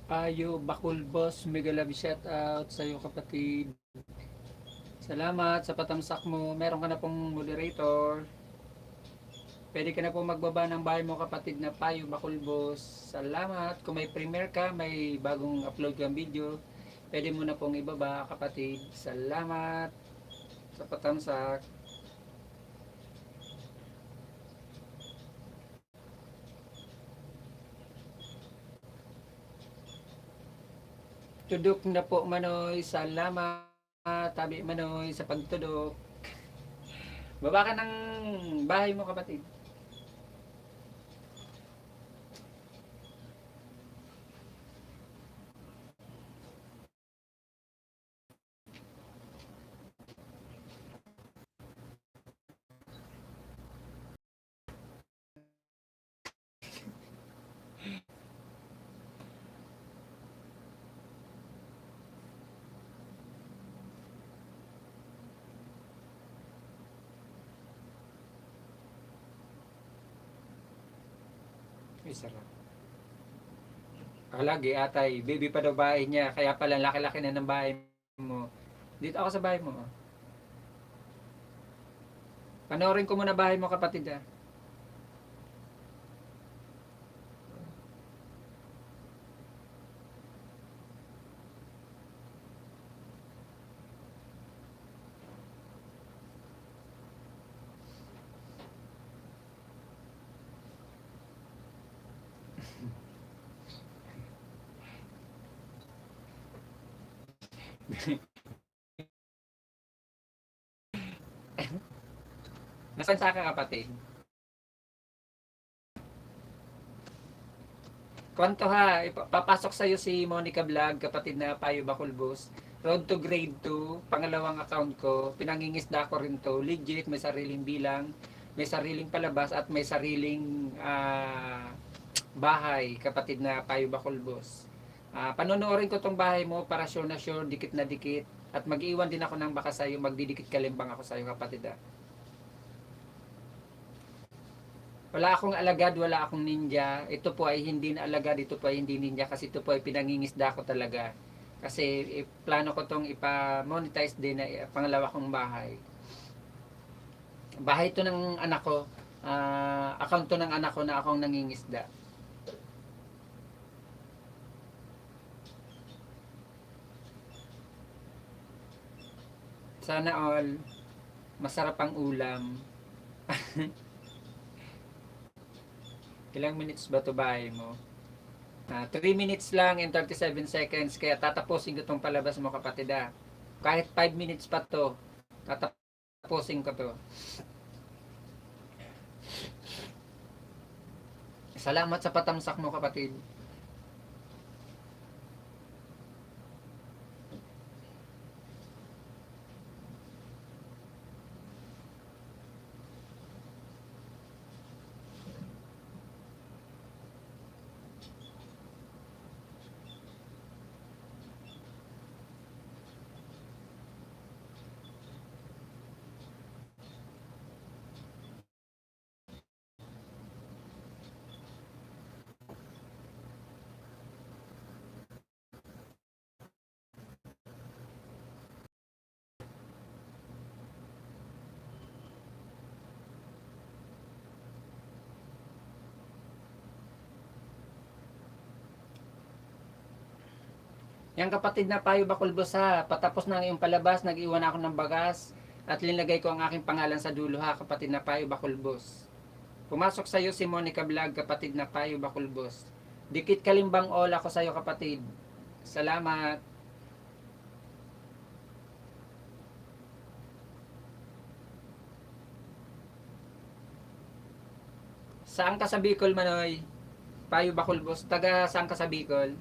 Ayo, Bakul Boss, mega love shout out sa iyo kapatid. Salamat sa patamsak mo. Meron ka na pong moderator. Pwede ka na pong magbaba ng bahay mo kapatid na Payo Bakul Boss. Salamat. Kung may premiere ka, may bagong upload kang video, pwede mo na pong ibaba kapatid. Salamat sa patamsak. Tudok na po Manoy. Salamat. Tabi Manoy sa pagtudok. Baba ka ng bahay mo kapatid. Ay, sarap. Lagi atay, baby pa daw bahay niya, kaya pala laki-laki na ng bahay mo. Dito ako sa bahay mo. Panoorin ko muna bahay mo kapatid ah. Nasaan sa ka kapatid? Kwanto ha, papasok sa'yo si Monica Vlog, kapatid na Payo Bakulbos. Road to grade 2, pangalawang account ko. Pinangingisda ko rin to. Legit, may sariling bilang, may sariling palabas, at may sariling bahay, kapatid na Payo Bakulbos. Panonoodin ko tong bahay mo para sure na sure, dikit na dikit. At mag-iwan din ako ng baka sa'yo, magdidikit kalimbang ako sa'yo kapatid ah. Wala akong alagad, wala akong ninja. Ito po ay hindi na alagad, ito po ay hindi ninja kasi ito po ay pinangingisda ko talaga. Kasi plano ko tong ipa-monetize din na pangalawa kong bahay. Bahay to ng anak ko. Account to ng anak ko na akong nangingisda. Sana all masarap ang ulam. Ilang minutes ba to bahay mo? 3 minutes lang and 37 seconds kaya tatapusin ko tong palabas mo kapatid ah. Kahit 5 minutes pa to, tatapusin ko to. Salamat sa patamsak mo kapatid. Yang kapatid na Payo Bakulbos ha, patapos na yung palabas, nag-iwan ako ng bagas at linagay ko ang aking pangalan sa dulo ha, kapatid na Payo Bakulbos. Pumasok sa iyo si Monica Vlog, kapatid na Payo Bakulbos. Dikit kalimbang all ako sa iyo kapatid. Salamat. Saan ka sa Bicol Manoy? Payo Bakulbos, taga saan ka sa Bicol?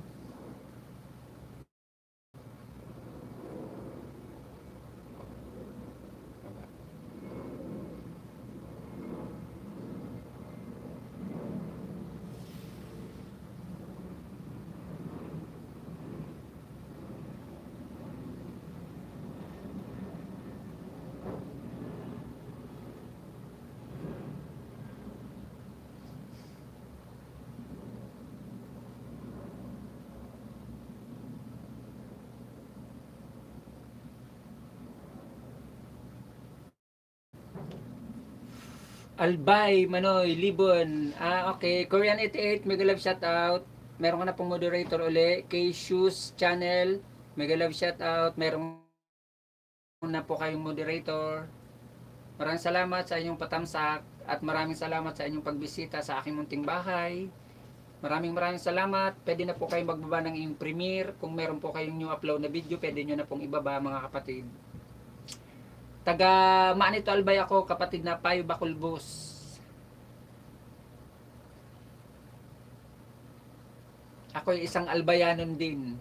Albay, Manoy, Libon. Okay. Korean 88, mega love shoutout. Meron ka na pong moderator uli. K-Shoes Channel, mega love shoutout. Meron na po kayong moderator. Maraming salamat sa inyong patamsak at maraming salamat sa inyong pagbisita sa aking munting bahay. Maraming salamat. Pwede na po kayong magbaba ng inyong premiere. Kung meron po kayong new upload na video, pwede nyo na pong ibaba mga kapatid. Taga Manito Albay ako, kapatid na Payo Bacolbos. Ako ay isang albayanon din.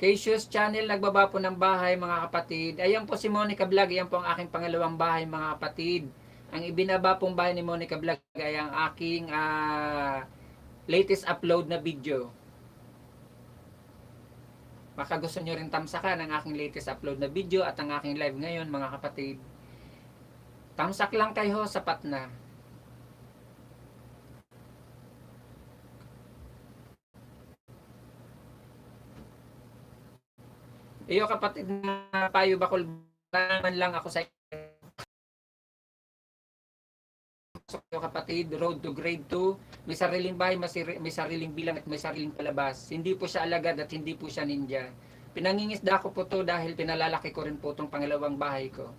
K-Shoes Channel, nagbaba po ng bahay mga kapatid. Ayan po si Monica Vlog, ayan po ang aking pangalawang bahay mga kapatid. Ang ibinaba pong bahay ni Monica Vlog ay ang aking latest upload na video. Baka gusto nyo rin tamsakan ang aking latest upload na video at ang aking live ngayon mga kapatid. Tamsak lang kayo, sapat na. Iyo kapatid na Payo Bacol, naman lang ako sa iyo kapatid, road to grade 2, may sariling bahay, may sariling bilang at may sariling palabas. Hindi po siya alagad at hindi po siya ninja. Pinangingisda ko po to dahil pinalalaki ko rin po itong pangalawang bahay ko.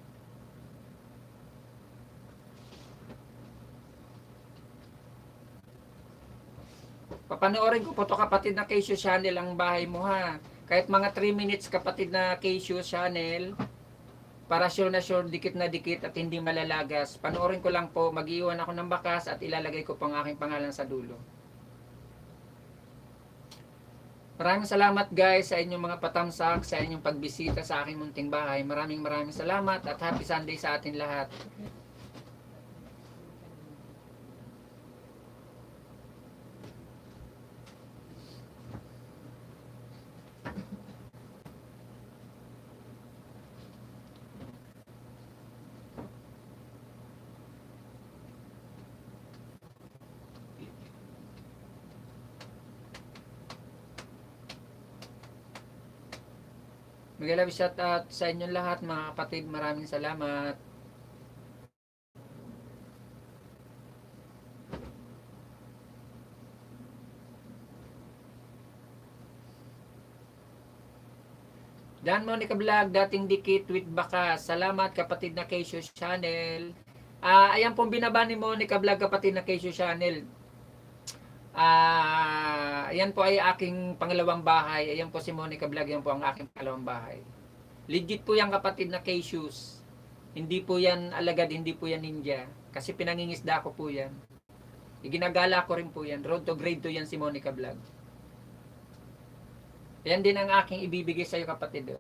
Papanoorin ko po to kapatid na K-Shoes Channel ang bahay mo ha. Kahit mga 3 minutes kapatid na K-Shoes Channel, para sure na dikit at hindi malalagas. Panoorin ko lang po, mag-iwan ako ng bakas at ilalagay ko po ang aking pangalan sa dulo. Maraming salamat guys sa inyong mga patamsak, sa inyong pagbisita sa aking munting bahay. Maraming salamat at happy Sunday sa atin lahat. Mag-love shout out sa inyong lahat mga kapatid. Maraming salamat. Dan Monica Vlog, dating dikit with baka. Salamat kapatid na K-Shoes Channel. Ayan pong binaba ni Monica Vlog kapatid na K-Shoes Channel. Ayan po ay aking pangalawang bahay. Ayan po si Monica Vlog, yan po ang aking pangalawang bahay. Legit po yan kapatid na K-Shoes. Hindi po yan alagad, hindi po yan ninja. Kasi pinangingisda ko po yan. Iginagala ko rin po yan. Road to grade 2 yan si Monica Vlog. Yan din ang aking ibibigay sa iyo kapatid.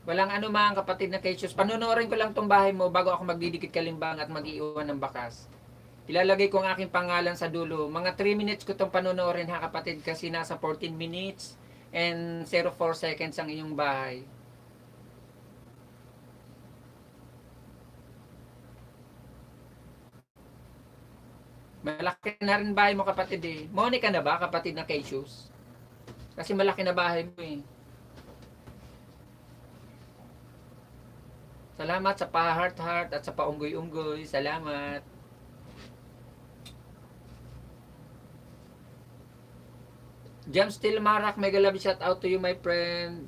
Walang ano mga kapatid na K-Shoes. Panonoorin ko lang tong bahay mo bago ako magdidikit kalimbang at mag-iwan ng bakas. Ilalagay ko ang aking pangalan sa dulo. Mga 3 minutes ko tong panonoorin ha kapatid kasi nasa 14 minutes and 04 seconds ang iyong bahay. Malaki na rin bahay mo kapatid eh. Monica na ba kapatid na K-Shoes? Kasi malaki na bahay mo eh. Salamat sa pa-heart-heart at sa pa-unggoy-unggoy. Salamat. Jam Still Marak, mega love shout out to you my friend.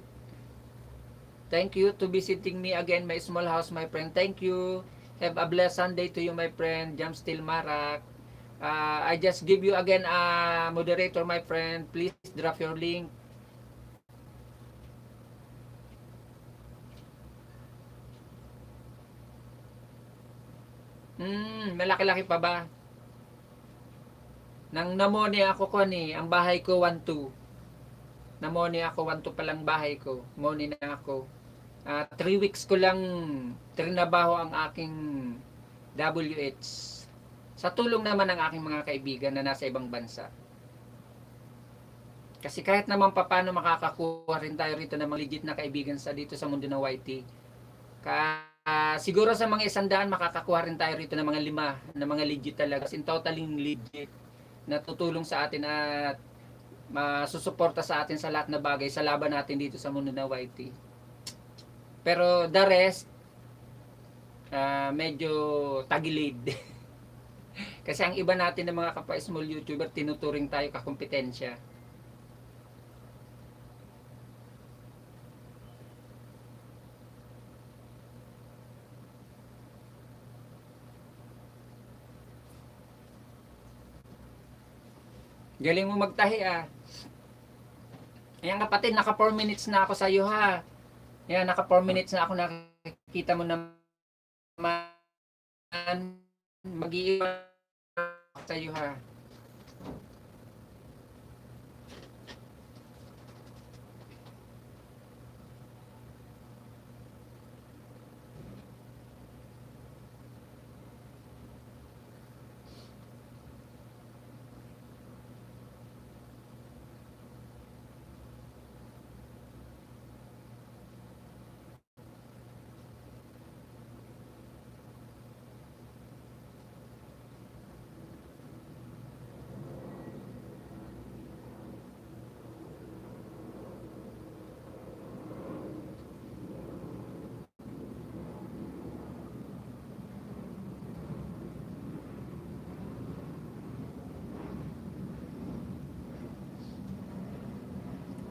Thank you to visiting me again my small house my friend. Thank you. Have a blessed Sunday to you my friend. Jam Still Marak. I just give you again a moderator my friend. Please drop your link. Malaki-laki pa ba? Nang namoni ako ko ni, ang bahay ko 1-2. Namoni ako 1-2 pa lang bahay ko. Moni na ako. 3 weeks ko lang trinabaho ang aking WH. Sa tulong naman ng aking mga kaibigan na nasa ibang bansa. Kasi kahit naman paano makakakuha rin tayo rito ng mga legit na kaibigan sa dito sa mundo ng YT. siguro sa mga 100 makakakuha rin tayo rito ng mga 5 na mga legit talaga. In totaling legit na tutulong sa atin at masusuporta sa atin sa lahat na bagay sa laban natin dito sa mundo na YT. Pero the rest, medyo tagilid. Kasi ang iba natin ng mga kapwa small YouTuber, tinuturing tayo kakompetensya. Galing mo magtahi ah. Ayan kapatid, naka 4 minutes na ako sa iyo ha. Ayan, naka 4 minutes na ako, nakikita mo naman. Mag-iiwan sa iyo ha.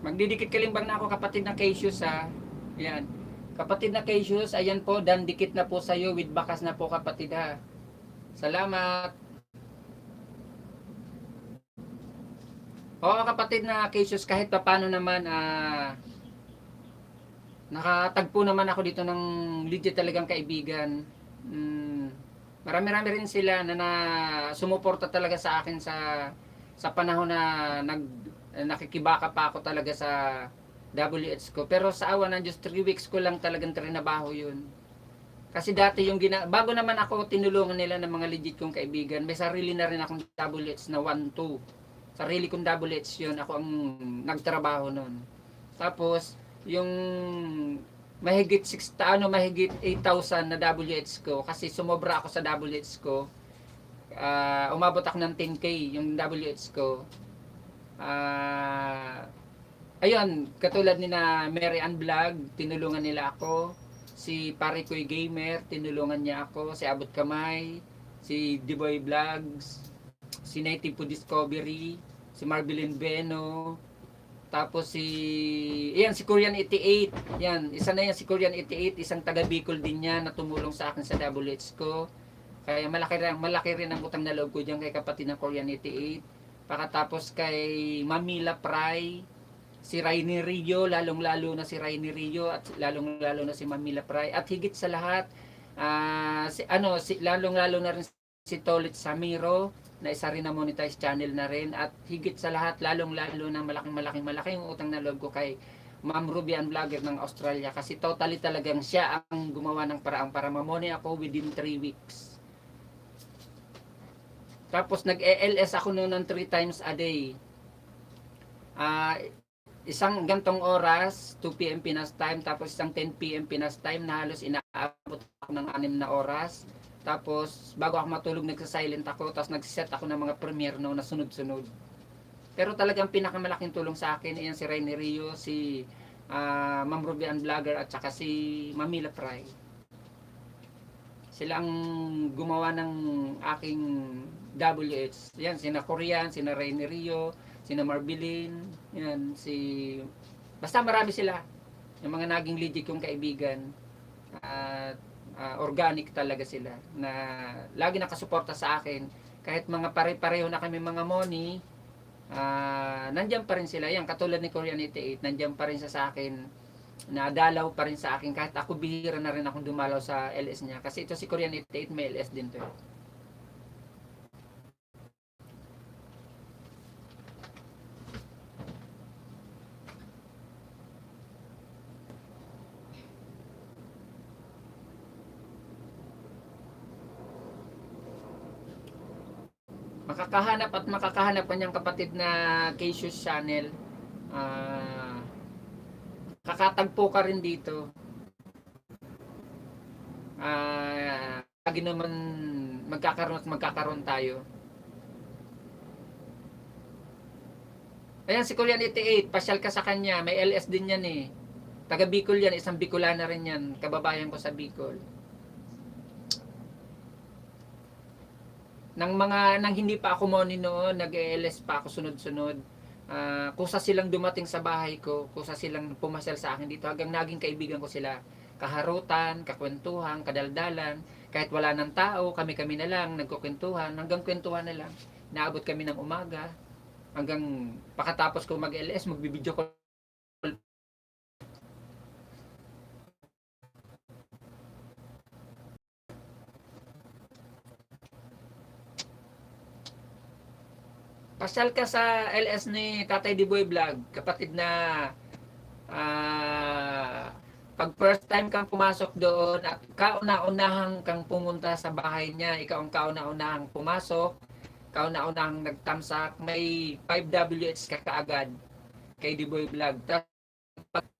Magdidikit kalimbang na ako kapatid na Cassius ha. Ayan. Kapatid na Cassius, ayan po, dan dikit na po sa iyo with bakas na po kapatid ha. Salamat. Oo kapatid na Cassius, kahit pa paano naman nakatagpo naman ako dito ng legit talagang kaibigan. Marami-rami rin sila na sumuporta talaga sa akin sa panahon na nakikibaka pa ako talaga sa WH ko. Pero sa awa ng Diyos, 3 weeks ko lang talagang trinabaho yun. Kasi dati bago naman ako tinulungan nila ng mga legit kong kaibigan, may sarili na rin akong WH na 1-2. Sarili kong WH yun, ako ang nagtrabaho nun. Tapos, yung mahigit 8,000 na WH ko, kasi sumobra ako sa WH ko, umabot ako ng 10K yung WH ko. Ayun, katulad ni na Mary Ann Vlog, tinulungan nila ako. Si Pare Koy Gamer, tinulungan niya ako. Si Abot Kamay, si Diboy Vlogs, si Native Food Discovery, si Marbilyn Beno, tapos si Korean 88. Yan, isa na yan si Korean 88, isang taga Bicol din niya na tumulong sa akin sa WH ko. Kaya malaki rin ang utang na loob ko diyan kay kapatid ng Korean 88. Pakatapos kay Mamila Pry, si Rainy Rio, lalong-lalo na si Rainy Rio at lalong-lalo na si Mamila Pry, at higit sa lahat lalong-lalo na rin si Tolit Samiro na isa rin na monetized channel na rin, at higit sa lahat lalong-lalo na malaking utang na loob ko kay Ma'am Ruby Ann Vlogger ng Australia, kasi totally talagang siya ang gumawa ng paraang para mamoni ako within 3 weeks. Tapos nag-ELS ako noon ng 3 times a day. Isang gantong oras, 2 PM Pinas time, tapos isang 10 PM Pinas time na halos inaabot ako ng 6 na oras. Tapos bago ako matulog nagsa-silent ako, tapos nag-set ako ng mga premiere no na sunod-sunod. Pero talagang pinakamalaking tulong sa akin ayan si Rainy Rio, si Ma'am Ruby Ann Vlogger at saka si Mamila Pry. Sila ang gumawa ng aking WH. Yan, sina Korean, sina Rainy Rio, sina Marbilyn, yan, basta marami sila. Yung mga naging legit kong kaibigan. At organic talaga sila. Na lagi nakasuporta sa akin. Kahit mga pare-pareho na kami mga money, nandyan pa rin sila. Yan, katulad ni Korean 88, nandyan pa rin sa akin. Nadalaw pa rin sa akin. Kahit ako bihira na rin akong dumalaw sa LS niya. Kasi ito si Korean 88, may LS din to. Makakahanap ka niyang kapatid na Cassius channel. Kakatagpo ka rin dito. lagi naman magkakaroon at magkakaroon tayo. Ayan si Kuya 88, pasyal ka sa kanya, may LS din yan eh. Taga Bicol yan, isang Bicolana rin yan, kababayan ko sa Bicol. Nang hindi pa ako money noon, nag-LS pa ako sunod-sunod. Kusa silang dumating sa bahay ko, kusa silang pumasyal sa akin dito, hanggang naging kaibigan ko sila. Kaharutan, kakwentuhan, kadaldalan, kahit wala ng tao, kami-kami na lang, nagkukwentuhan, hanggang kwentuhan na lang. Naabot kami ng umaga, hanggang pakatapos ko mag-LS, magbibideo ko. Pasyal ka sa LS ni Tatay Diboy Vlog, kapatid na pag first time kang pumasok doon at kauna-unahang kang pumunta sa bahay niya, ikaw ang kauna-unahang pumasok, kauna-unahang nagtamsak, may 5WH ka kaagad kay Diboy Vlog. Tapos pag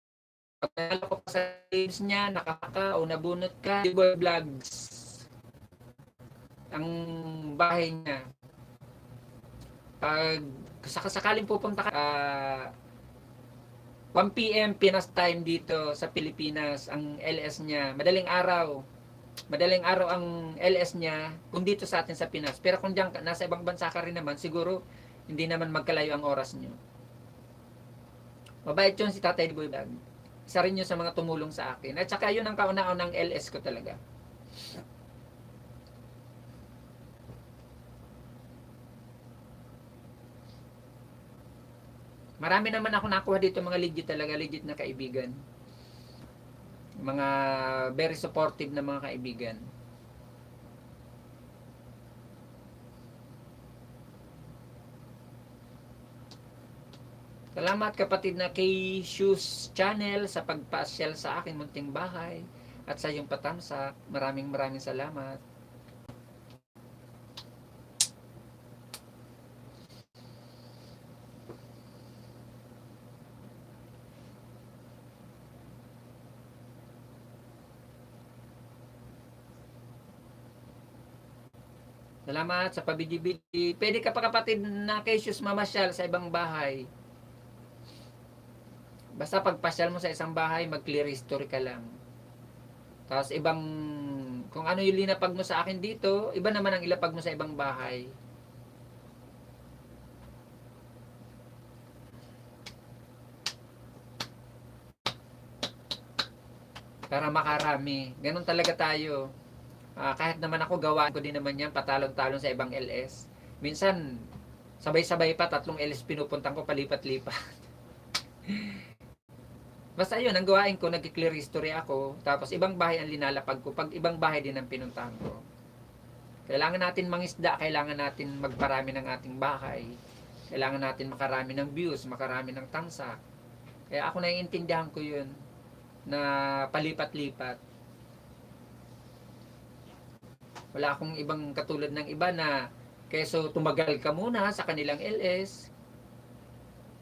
nalala ko pa sa games niya, nakaka o nabunot ka, Diboy Vlogs ang bahay niya. Pag sakaling pupunta ka, 1 PM Pinas time dito sa Pilipinas ang LS niya. Madaling araw. Madaling araw ang LS niya kung dito sa atin sa Pinas. Pero kung diyan nasa ibang bansa ka rin naman, siguro hindi naman magkalayo ang oras niyo. Mabait yun si Tatay Boy Bag. Isa rin yun sa mga tumulong sa akin. At saka yun ang kauna-unang LS ko talaga. Marami naman ako nakuha dito mga legit talaga, legit na kaibigan. Mga very supportive na mga kaibigan. Salamat kapatid na kay Shoes Channel sa pagpasyal sa akin munting bahay at sa iyong patamsak. Maraming salamat. Salamat sa pabidi-bidi. Pwede ka pa kapatid na kay Shoes mamasyal sa ibang bahay. Basta pagpasyal mo sa isang bahay, mag-clear history ka lang. Tapos ibang, kung ano yung linapag mo sa akin dito, iba naman ang ilapag mo sa ibang bahay. Para makarami. Ganun talaga tayo. Kahit naman ako, gawaan ko din naman yan, patalon-talon sa ibang LS. Minsan, sabay-sabay pa, 3 LS pinupuntan ko, palipat-lipat. Basta yun, ang gawain ko, nag-clear history ako, tapos ibang bahay ang linalapag ko, pag ibang bahay din ang pinuntahan ko. Kailangan natin mangisda, kailangan natin magparami ng ating bahay, kailangan natin makarami ng views, makarami ng tamsak. Kaya ako naiintindihan ko yun, na palipat-lipat. Wala akong ibang katulad ng iba na keso tumagal ka muna sa kanilang LS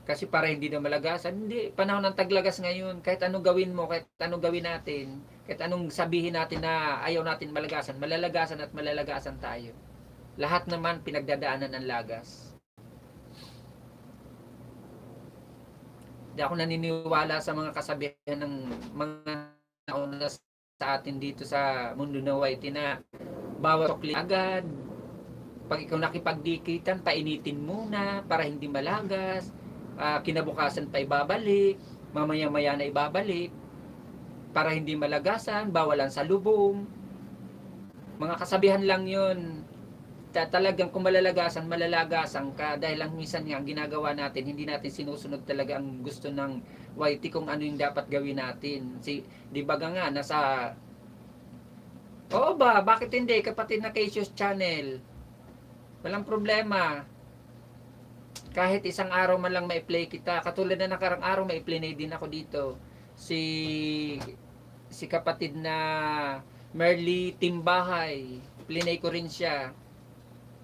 kasi para hindi na malagasan. Hindi, panahon ng taglagas ngayon, kahit anong gawin mo, kahit anong gawin natin, kahit anong sabihin natin na ayaw natin malagasan, malalagasan at malalagasan tayo. Lahat naman pinagdadaanan ng lagas. Hindi ako naniniwala sa mga kasabihan ng mga nauna sa atin dito sa mundo na white na bawat sukli agad. Pag ikaw nakipagdikitan, painitin muna para hindi malagas. Kinabukasan pa ibabalik. Mamaya-maya na ibabalik. Para hindi malagasan, bawalan sa lubong. Mga kasabihan lang yun. Talagang kung malalagasan, malalagasan ka. Dahil lang minsan nga, ginagawa natin, hindi natin sinusunod talaga ang gusto ng YT kung ano yung dapat gawin natin. Di ba nga, nasa oo ba? Bakit hindi? Kapatid na Cassius Channel. Walang problema. Kahit isang araw man lang ma-play kita. Katulad na nakarang araw, ma-play na din ako dito. Si kapatid na Merly Timbahay. Plinay ko rin siya.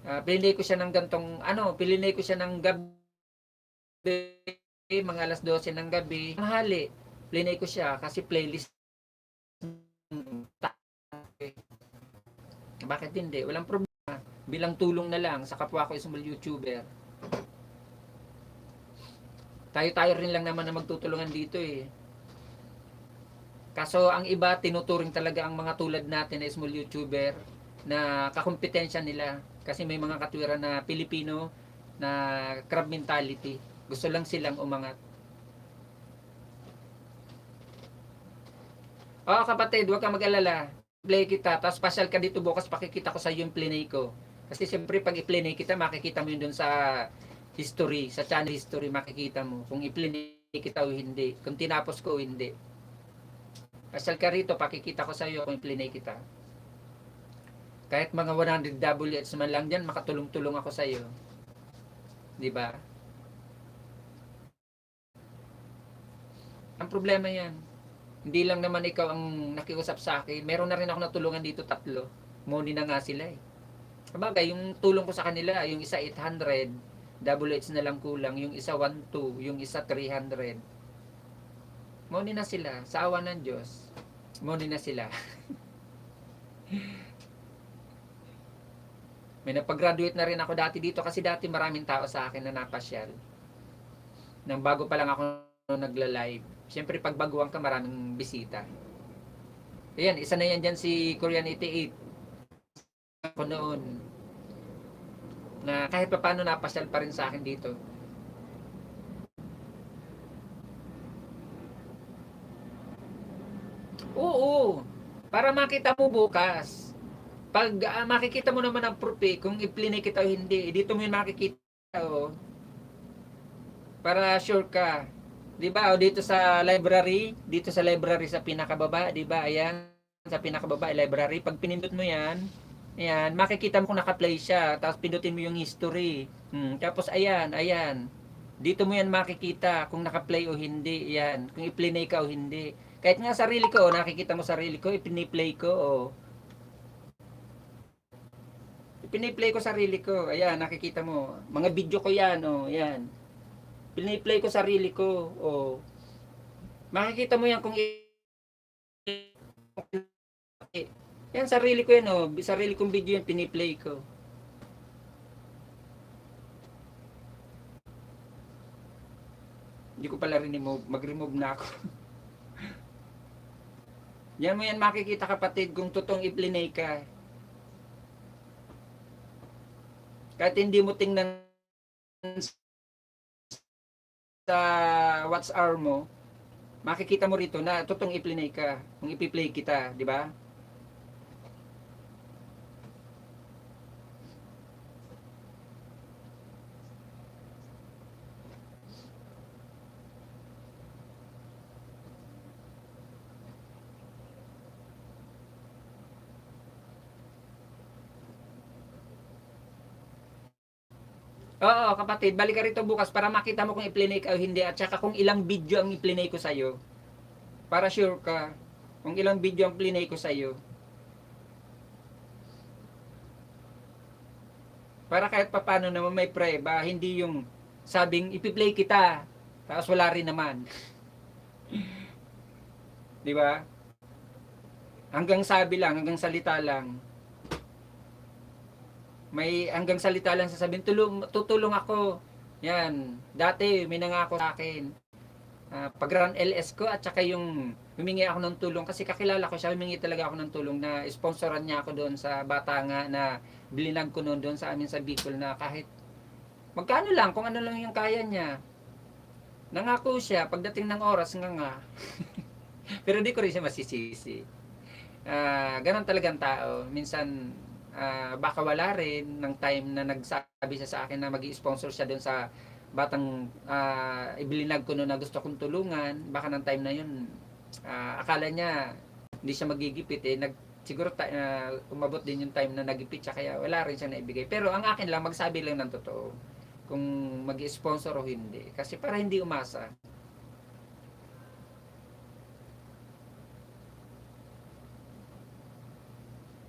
Plinay ko siya ng gantong, plinay ko siya ng gabi. Mga alas 12 ng gabi. Tanghali. Plinay ko siya kasi playlist Bakit hindi? Walang problema. Bilang tulong na lang sa kapwa ko small YouTuber. Tayo-tayo rin lang naman na magtutulungan dito eh. Kaso ang iba, tinuturing talaga ang mga tulad natin na small YouTuber na kakumpetensya nila. Kasi may mga katwiran na Pilipino na crab mentality. Gusto lang silang umangat. Oo kapatid, huwag kang mag-alala. Play kita, tapos pasyal ka dito bukas, pakikita ko sa iyo yung plinay ko. Kasi siyempre pag i-plinay kita, makikita mo yun dun sa history, sa channel history, makikita mo kung i-plinay kita o hindi, kung tinapos ko o hindi. Pasyal ka rito, pakikita ko sa iyo kung i-plinay kita. Kahit mga 100 WH man lang dyan, makatulong-tulong ako sa iyo. Di ba? Ang problema yan. Hindi lang naman ikaw ang nakiusap sa akin. Meron na rin ako natulungan dito 3. Money na nga sila eh. Sabagay, yung tulong ko sa kanila, yung isa 800, WH na lang kulang. Yung isa 1,2, yung isa 300. Money na sila. Sa awa ng Diyos. Money na sila. May napag-graduate na rin ako dati dito kasi dati maraming tao sa akin na napasyal. Nang bago pa lang ako nagla-live. Siyempre pag baguhan ka maraming bisita. Ayan, isa na yan dyan si Korean 88. Ako noon. Na kahit pa paano napasyal pa rin sa akin dito. Oo. Para makita mo bukas. Pag makikita mo naman ang proof eh, kung i-plinay kita o hindi, dito mo yun makikita oh. Para sure ka. 'Di ba? O dito sa library sa pinakababa, 'di ba? Ayan, sa pinakababa library. Pag pinindot mo 'yan, ayan, makikita mo kung naka-play siya. Tapos pindutin mo yung history. Tapos ayan. Dito mo 'yan makikita kung naka-play o hindi. Ayan, kung i-play ka o hindi. Kahit nga sarili ko, nakikita mo sarili ko, i-play ko oh. Piniplay ko sarili ko. Ayan, nakikita mo. Mga video ko 'yan oh, 'yan. Piniplay ko sarili ko. Oh. Makikita mo 'yan kung yan sarili ko 'yan oh. Sarili kong video 'yan piniplay ko. Hindi ko pala remove. Mag-remove na ako. Yan mo yan makikita kapatid kung totoong i-plinay ka. Kahit hindi mo tingnan sa watch hour mo, makikita mo rito na totoong i-plinay ka. Kung i-play kita, di ba? Oo, kapatid, balik ka rito bukas para makita mo kung i-plinay ka o hindi at saka kung ilang video ang i-plinay ko sa'yo. Para sure ka kung ilang video ang plinay ko sa'yo. Para kahit papano naman may preba, hindi yung sabing ipi-play kita, tapos wala rin naman. Di ba? Hanggang sabi lang, hanggang salita lang. May hanggang salita lang sasabihin, tutulong ako. Yan. Dati, may nangako sa akin. Pag-run LS ko at saka yung humingi ako ng tulong kasi kakilala ko siya, humingi talaga ako ng tulong na sponsoran niya ako doon sa bata nga na bilinag ko noon doon sa amin sa Bicol na kahit magkano lang, kung ano lang yung kaya niya. Nangako siya, pagdating ng oras nga. Pero di ko rin siya masisisi. Ganon talagang tao. Minsan, baka wala rin ng time na nagsabi siya sa akin na mag-sponsor siya doon sa batang ibilinag ko noon na gusto kong tulungan. Baka ng time na yun, akala niya hindi siya magigipit eh. Siguro umabot din yung time na nagipit siya kaya wala rin siya naibigay. Pero ang akin lang, magsabi lang ng totoo kung mag-sponsor o hindi. Kasi para hindi umasa.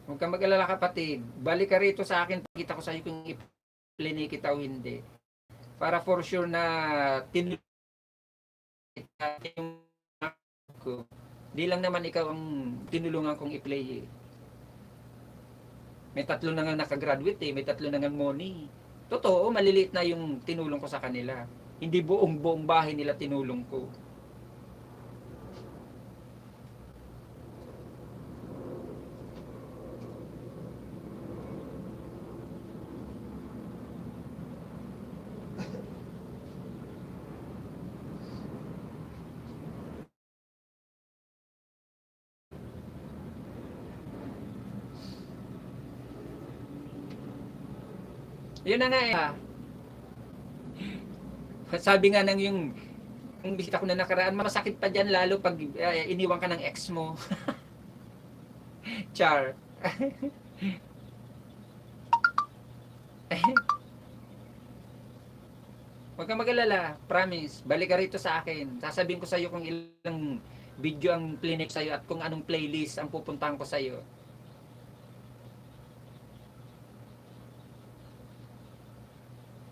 Huwag kang mag-alala kapatid. Balik ka rito sa akin. Pakita ko sa iyo kung i-plinay kita o hindi. Para for sure na tinulungan yung ko. Di lang naman ikaw ang tinulungan kong i-play. May 3 na nga nakagraduate eh, may 3 na nga money. Totoo, maliliit na yung tinulong ko sa kanila. Hindi buong bahay nila tinulong ko. Yun na nga eh. Sabi nga ng yung bisita ko na nakaraan, masakit pa dyan lalo pag iniwan ka ng ex mo. Char. Huwag kang mag-alala, promise. Balik ka rito sa akin. Sasabihin ko sa iyo kung ilang video ang clinic sa iyo at kung anong playlist ang pupuntahan ko sa iyo.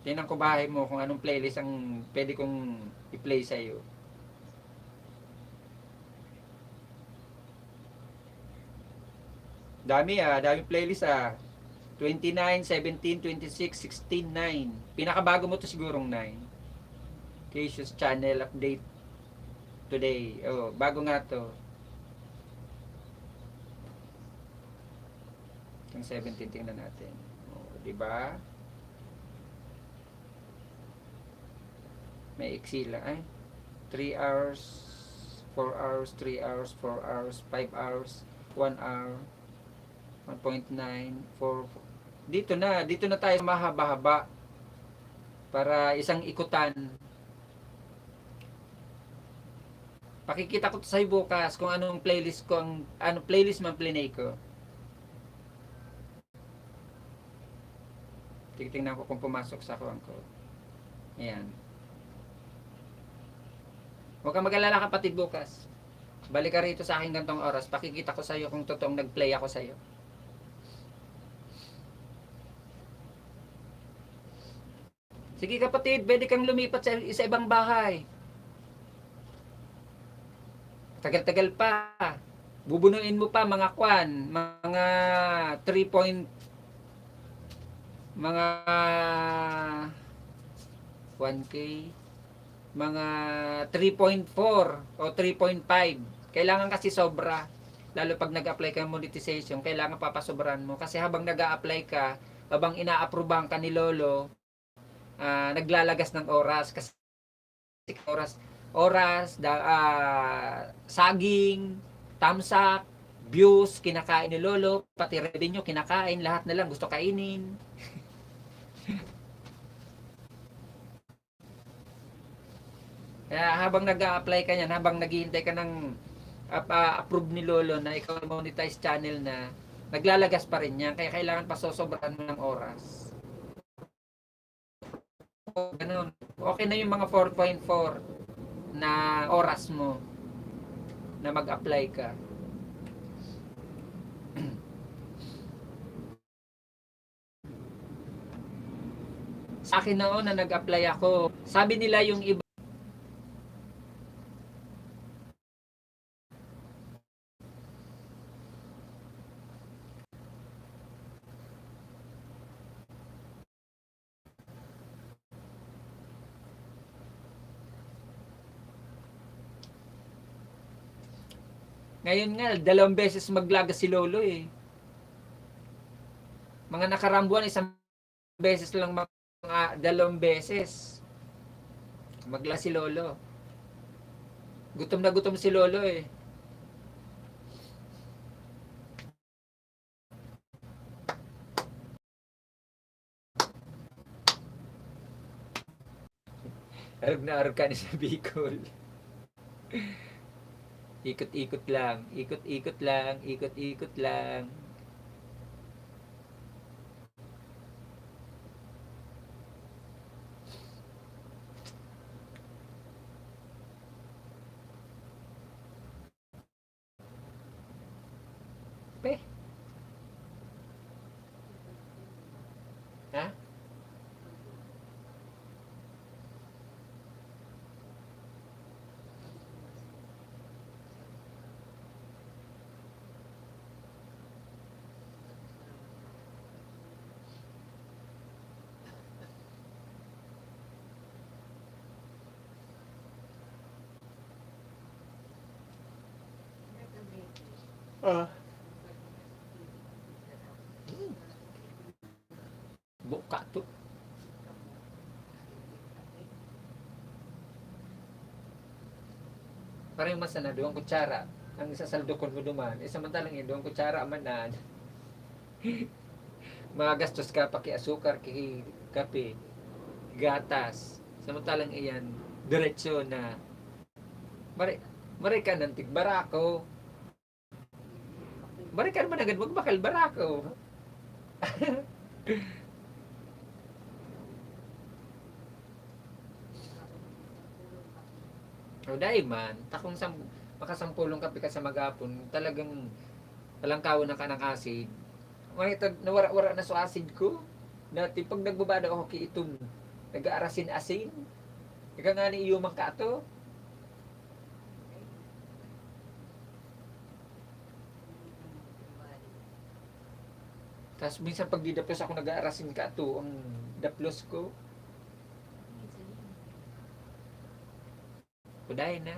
Tingnan ko bahay mo kung anong playlist ang pwede kong i-play sa iyo. Dami playlist 29, 17, 26, 16, 9. Pinakabago mo to sigurong 9. Cautious channel update today. Oh, bago nga to. Yung 17 tingnan natin. Oh, di ba? May eksila ay 3 hours, 4 hours, 3 hours, 4 hours, 5 hours, 1 hour, 1.9, 4. Dito na tayo mahaba-haba para isang ikutan. Pakikita ko sa bukas kung anong playlist ko, anong playlist man plinay ko. Titingnan ko kung pumasok sa kuwan ko. Ayan. Huwag kang mag-alala kapatid bukas. Balik ka rito sa akin gantong oras. Pakikita ko sa iyo kung totoong nag-play ako sa iyo. Sige kapatid, pwede kang lumipat sa ibang bahay. Tagal-tagal pa. Bubunuin mo pa mga kwan, mga 3 point, mga 1K, mga 3.4 o 3.5. Kailangan kasi sobra. Lalo pag nag-apply ka ng monetization, kailangan papasobran mo. Kasi habang nag-a-apply ka, habang ina-approvean ka ni Lolo, naglalagas ng oras. Kasi oras, saging, tamsak, views, kinakain ni Lolo, pati revenue, kinakain, lahat na lang gusto kainin. Kaya habang nag-a-apply ka niyan, habang naghihintay ka ng approve ni Lolo na ikaw monetize channel na, naglalagas pa rin yan. Kaya kailangan pa sosobrahan mo ng oras. Ganun. Okay na yung mga 4.4 na oras mo na mag-apply ka. Sa akin noon na nag-apply ako, sabi nila yung iba, ngayon nga, 2 beses maglaga si Lolo eh. Mga nakarambuan, 1 beses lang, mga 2 beses. Magla si Lolo. Gutom na gutom si Lolo eh. Arog na arog ka ni sa Bicol. Ikot-ikot lang, ikot-ikot lang, ikot-ikot lang. Pe. Ha? Ah, buka to. Parang mas na doon kutsara. Ang isasaldokon mo duman. Eh, samantalang yun, doon kutsara man na. Mga gastos ka pa kay asukar, kay kape, gatas. Samantalang iyan, diretsyo na. Mari, mari ka ng tigbarako. Mari ka naman agad magbakal barako. O dahil man, takong makasampulong kape ka sa magapon, talagang talangkawon na ka ng acid. Makita, nawara-wara na sa acid ko. Dati pag nagbabada ako kay itong nag-aarasin-asin, ika nga ni iyumang ka to. Tapos minsan pag didaplos ako nag-aarasin ka to, ang daplos ko, kudahin na.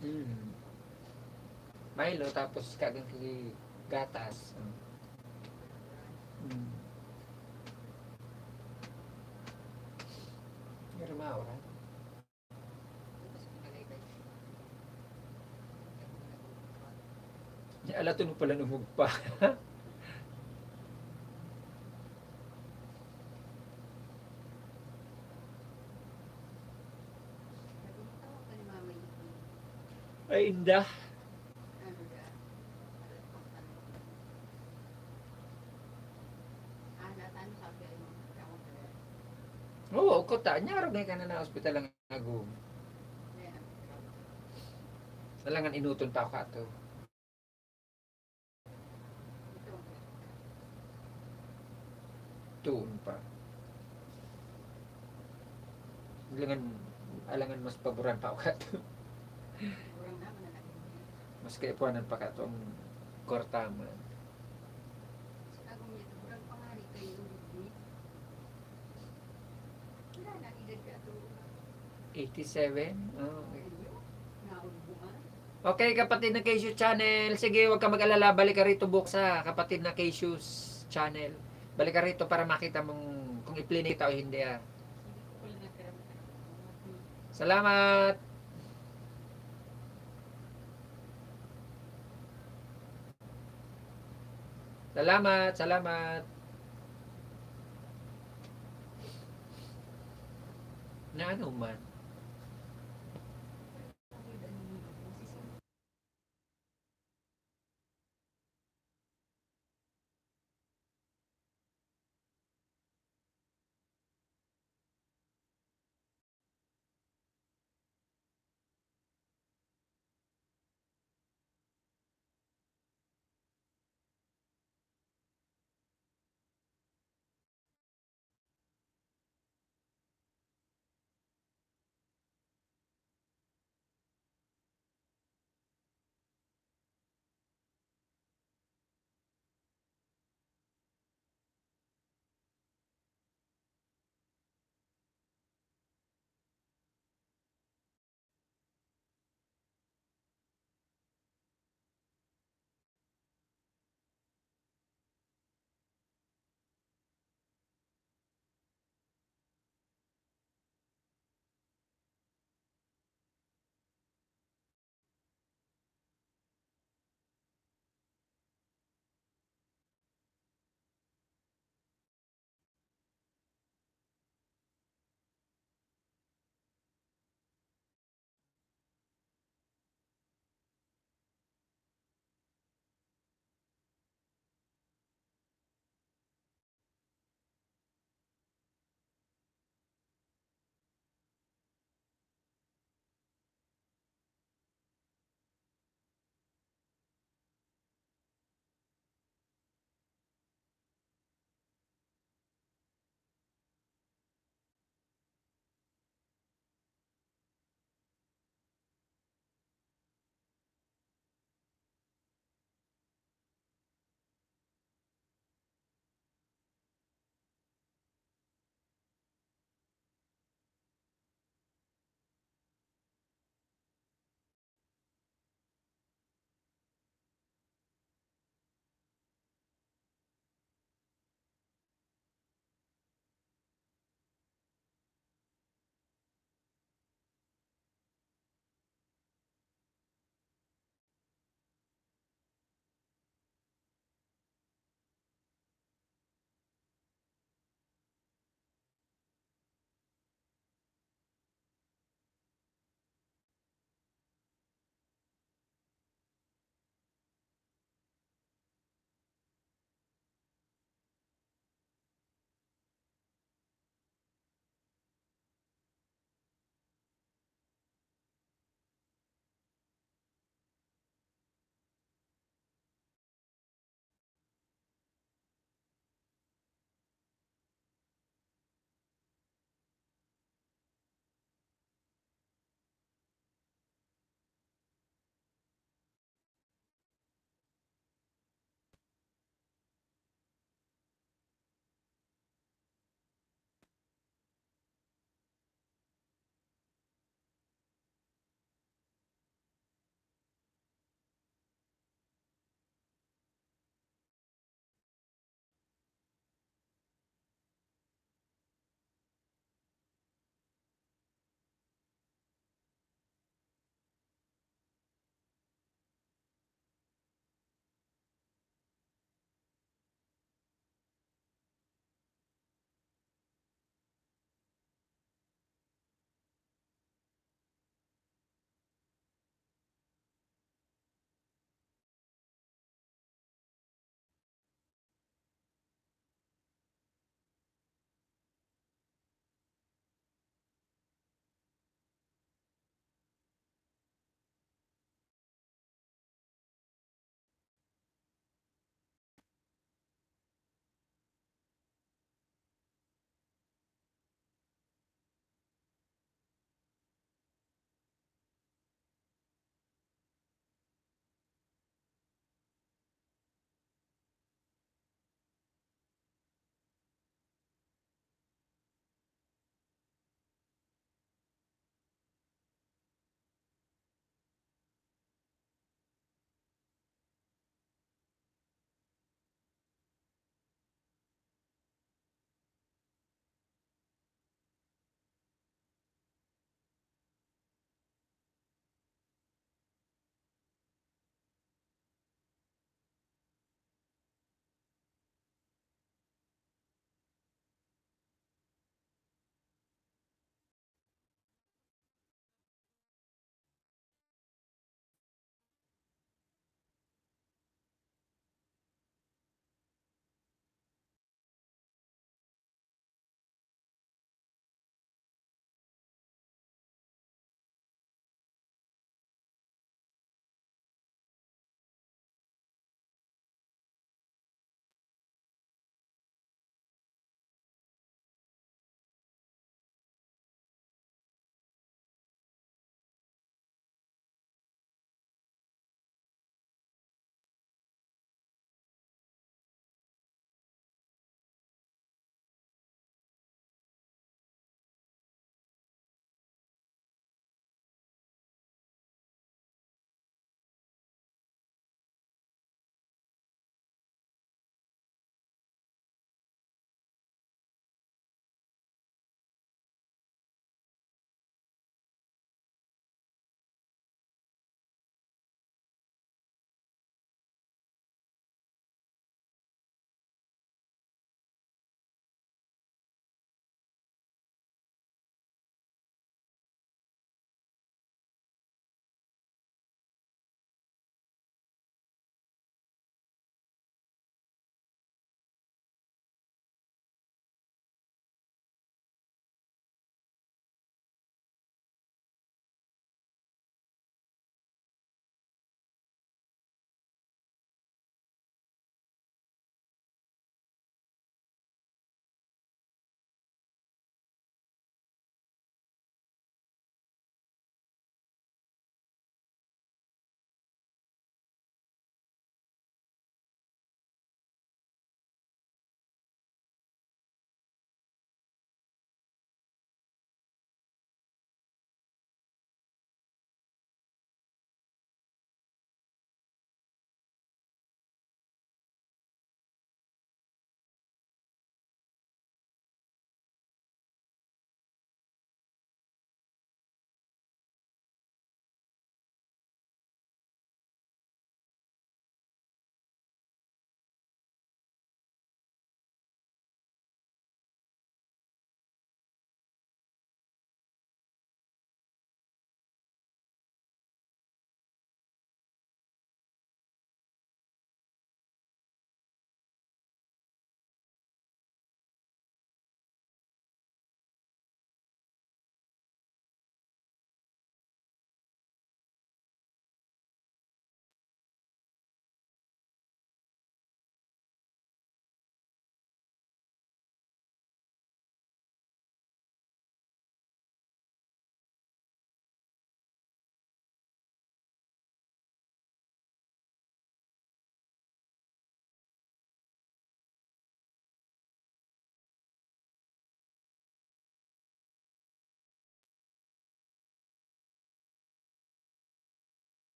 Hmm. Milo, tapos kagang kay gatas. Hmm. Pero maura. Ala, tunog pala numog pa. Ay, indah. Oo, ko ta. Nyarag na ka na ospital ang agum. Salangan inuton pa ako ato. Tuon pa. Alangan, alangan mas paboran pa ako ato. Mas kaipuanan pa ka itong kortama. 87? Oh, okay. Okay, kapatid na Keishu Channel. Sige, huwag ka mag-alala. Balik ka rito, buksa, kapatid na Keishu's Channel. Balik ka rito para makita mong kung i-play kita o hindi. Ah. Salamat! Salamat! Salamat! Na ano man?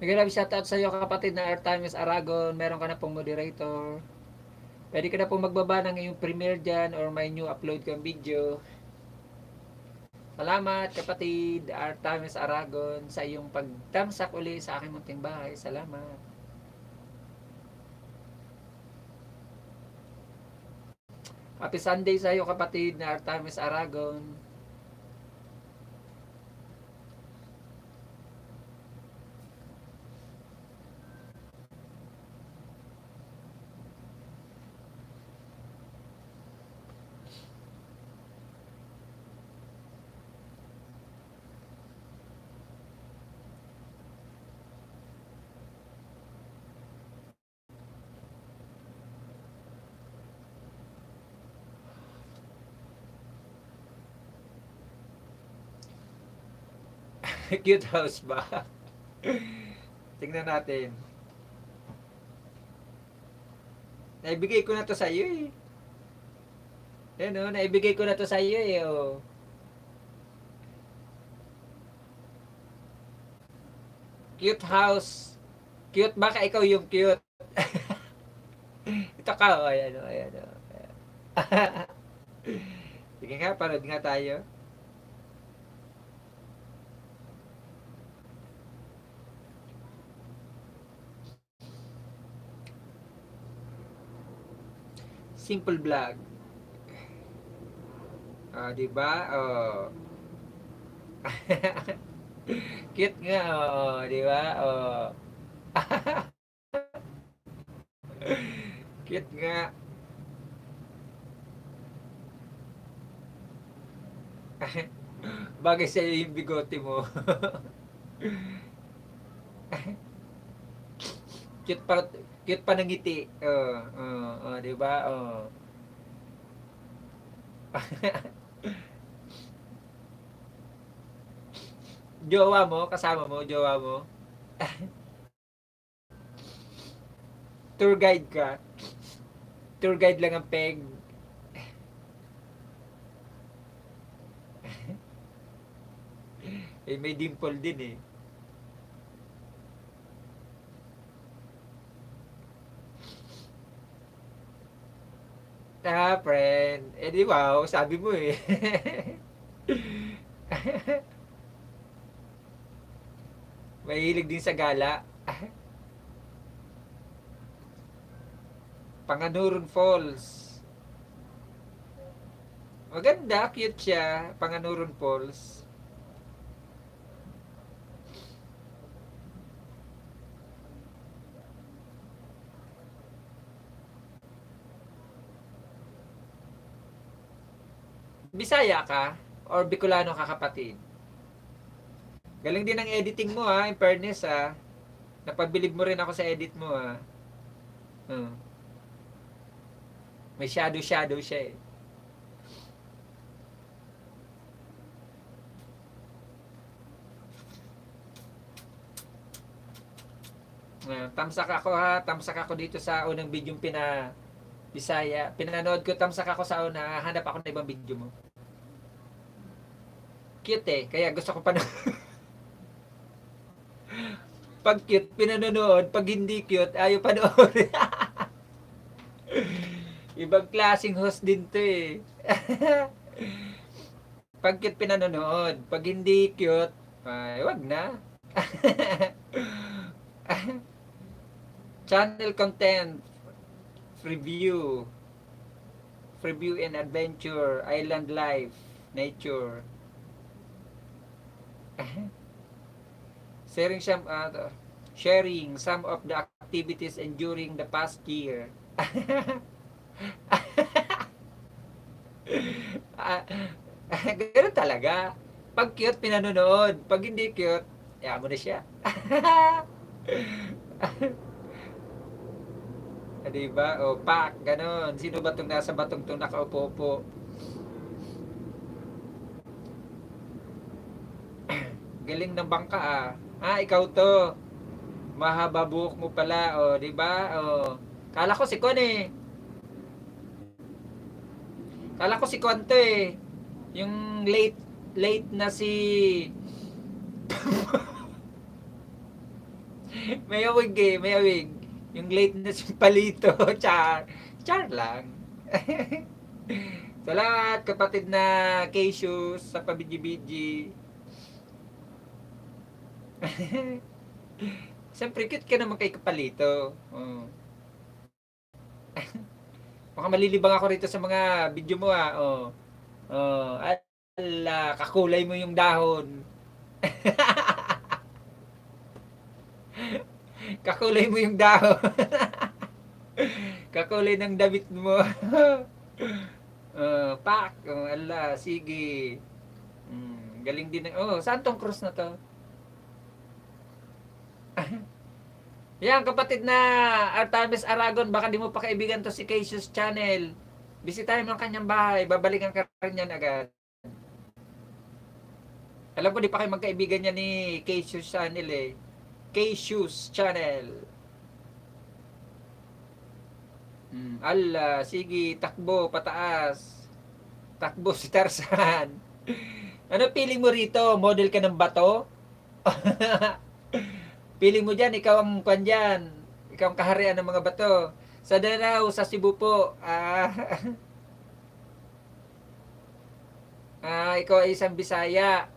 Miguel Love, shoutout sa iyo kapatid na Artemis Aragon. Meron ka na pong moderator. Pwede ka na pong magbaba ng iyong premiere dyan or may new upload kang video. Salamat kapatid Artemis Aragon sa iyong pagtamsak uli sa aking munting bahay. Salamat. Happy Sunday sa iyo kapatid na Artemis Aragon. Cute house ba? Tingnan natin. Naibigay ko na to sa iyo eh. Yan o, naibigay ko na to sa iyo eh. Oh. Cute house. Cute baka ikaw yung cute. Ito ka o, ayan o, ayan o. Sige nga, panood nga tayo. Simple vlog. Di ba? Oh. Cute nga, oh, di ba? Oh. Cute nga. Bagay sa'yo yung bigote mo. Cute pa ng ngiti. Di ba? Jowa mo, kasama mo, jowa mo. Tour guide ka. Tour guide lang ang peg. Eh, may dimple din eh. Friend. Eh di wow, sabi mo eh. Mahilig din sa gala. Panganurun Falls. Maganda, cute siya. Panganurun Falls. Bisaya ka? Or Bicolano ka kapatid? Galing din ang editing mo ha, in fairness ha. Napabilib mo rin ako sa edit mo ha. May shadow siya eh. Tamsak ako ha, tamsak ako dito sa unang video Bisaya. Pinanood ko, tamsak ako sa una, hanap ako ng ibang video mo. Cute eh, kaya gusto ko pa pag cute, pinanonood. Pag hindi cute, ayaw panoorin. Ibang klaseng host din to eh. Pag cute, pinanonood. Pag hindi cute, ay, wag na. Channel content. Review and adventure, island life, nature. Sharing some of the activities and during the past year. Ganun talaga. Pag cute, pinanonood. Pag hindi cute, kaya mo na siya. Diba? O, pak, ganon. Sino ba itong nasa batong itong nakaupo po? Galing ng bangka ah. Ikaw to. Mahaba buhok mo pala. O, diba? O, kala ko si Kon eh. Kala ko si Kon to eh. Yung late na si May awig eh, may awig. Yung lateness yung palito, char. Char lang. Salamat kapatid na Cassius sa pabidji-bidji. Siyempre, cute ka naman kay kapalito. Oh. Baka malilibang ako rito sa mga video mo ah. Oh. Oh, ala, kakulay mo yung dahon. Kakulay mo yung dahon. Kakulay ng damit mo. Pak. Oh, ala, sige. Galing din. Oh, saan tong cross na to? Yan, kapatid na Artemis Aragon, baka di mo pa kaibigan to si Cassius Channel. Bisitahin mo ang kanyang bahay, babalikan ka rin yan agad. Alam ko, di pa kayo magkaibigan niya ni Cassius Channel eh. Cassius Channel. Ala, sige, takbo, pataas. Takbo si Tarzan. Ano feeling mo rito? Model ka ng bato? Feeling mo dyan, ikaw ang kwan dyan. Ikaw ang kaharian ng mga bato. Sa Danau, sa Cebu po, ikaw ay isang Bisaya.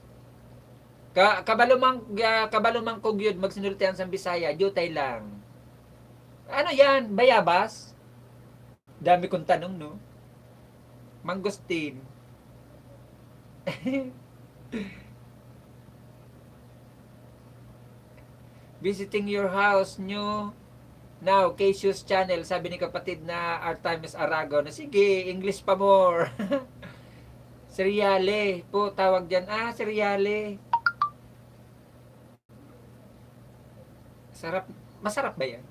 Kabalumang kugyod, magsinultihan sa Bisaya, jutay lang. Ano yan? Bayabas? Dami kong tanong, no? Mangustin. Visiting your house, new now, Cassius Channel, sabi ni kapatid na Artemis Aragon. Sige, English pa more. Seriale po, tawag dyan. Seriale. Sarap. Masarap ba yan?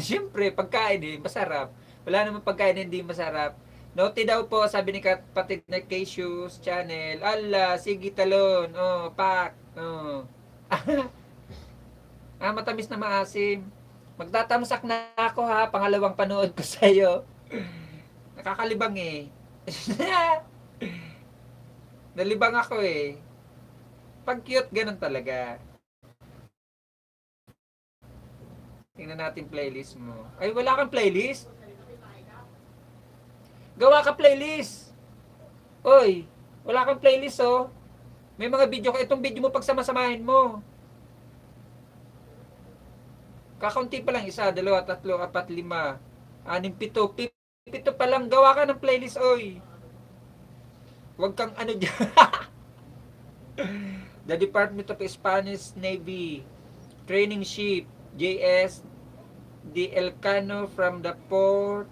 Siyempre, pagkain eh, masarap. Wala naman pagkain hindi masarap. Naughty daw po, sabi ni kapatid na Cassius Channel. Ala, sige talon. Oh, pak. Oh. Matamis na maasim. Magtatamsak na ako ha, pangalawang panood ko sa'yo. Nakakalibang eh. Nalibang ako eh. Pag cute, ganun talaga. Tingnan natin playlist mo. Ay, wala kang playlist? Gawa ka playlist. Oy, wala kang playlist oh. May mga video ka. Itong video mo pagsamasamahin mo. Kakaunti pa lang, 1, 2, 3, 4, 5, 6, 7. 7 pa lang, gawa ka ng playlist, oy. Huwag kang ano dyan. The Department of Spanish Navy Training Ship JS the Elcano from the port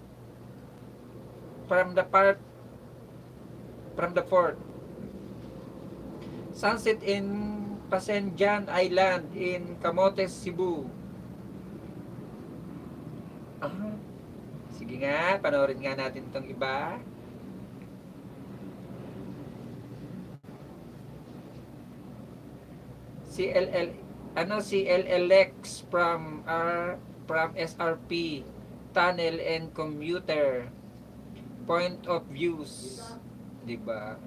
sunset in Pasenjan Island in Camotes, Cebu. Sige nga, panoorin nga natin itong iba. CLLX from SRP tunnel and commuter point of views, 'di ba?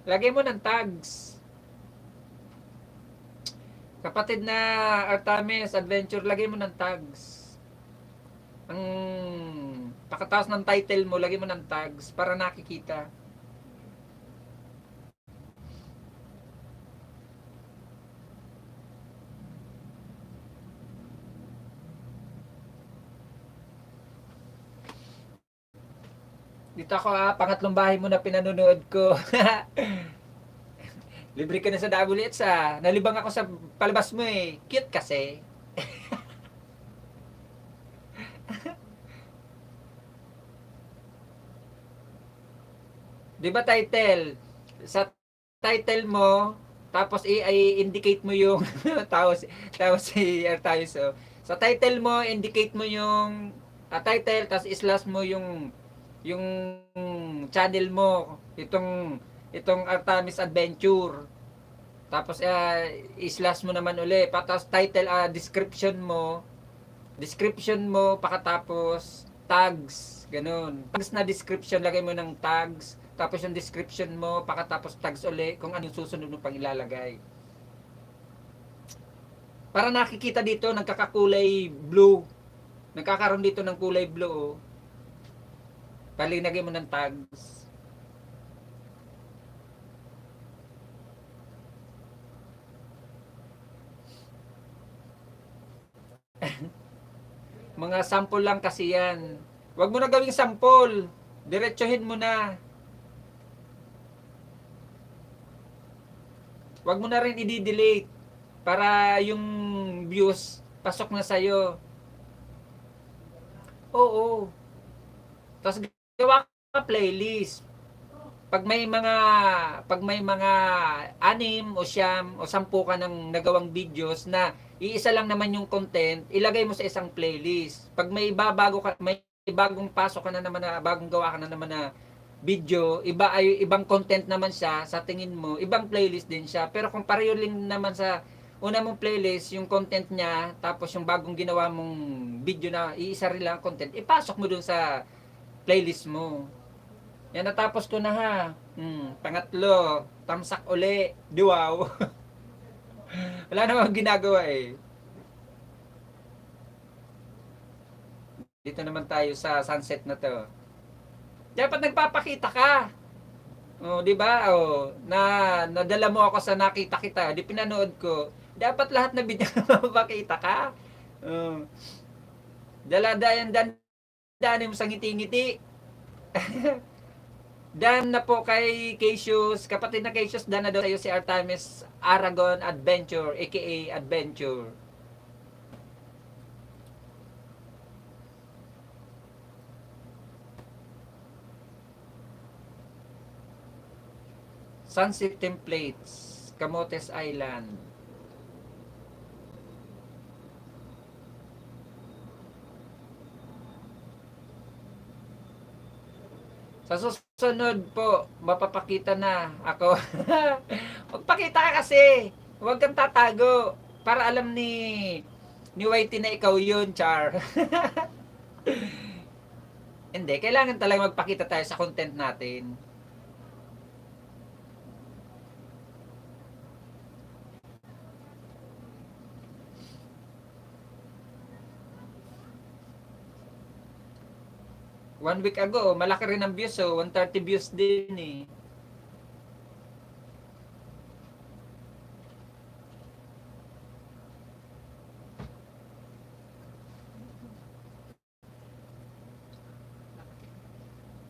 Lagay mo ng tags. Kapatid na Artemis Adventure, lagay mo ng tags. Ang pakataas ng title mo, lagay mo ng tags para nakikita. Dito ako pangatlong bahay mo na pinanonood ko. Libre ka na sa WH Nalibang ako sa palabas mo eh. Cute kasi. Di ba title? Sa title mo, tapos i-indicate mo yung tapos si Artayos. Sa title mo, indicate mo yung title, tapos i-slash mo yung channel mo. Itong Artemis Adventure. Tapos i-slash mo naman uli. Tapos title, description mo, pakatapos tags, ganun. Tags na description, lagay mo ng tags. tapos yung description mo, pakatapos tags uli, kung ano yung susunod mo pang ilalagay. Para nakikita dito, nagkakakulay blue. Nagkakaroon dito ng kulay blue. Palinagay mo ng tags. Mga sample lang kasi yan. Huwag mo na gawing sample. Diretsuhin mo na. Huwag mo na rin i-delete para yung views pasok na sa'yo. Oo. Tapos gawa ka playlist. Pag may mga 6 o 9 o 10 ka ng nagawang videos na iisa lang naman yung content, ilagay mo sa isang playlist. Pag may bagong pasok ka na naman na bagong gawa ka na naman na video, ibang content naman siya sa tingin mo, ibang playlist din siya. Pero kung pareho din naman sa una mong playlist, yung content niya, tapos yung bagong ginawa mong video na iisa rin lang content, ipasok mo dun sa playlist mo. Yan, natapos ko na ha. Pangatlo, tamsak uli. Wow. Wala namang ginagawa eh. Dito naman tayo sa sunset na to. Dapat nagpapakita ka. Oh, 'di ba? Oh, nadala mo ako sa nakita kita, di pinanood ko. Dapat lahat na video mapapakita ka. Oh. Dali mo sa ngiti-ngiti. Dan na po kay Cassius, kapatid na Cassius, dan na daw tayo si Artemis Aragon Adventure, aka Adventure. Sunset Templates, Camotes Island. Sa susunod po, mapapakita na ako. Magpakita ka kasi. Huwag kang tatago. Para alam ni Whitey na ikaw yun, Char. Hindi, kailangan talaga magpakita tayo sa content natin. One week ago, malaki rin ang views, so 130 views din eh.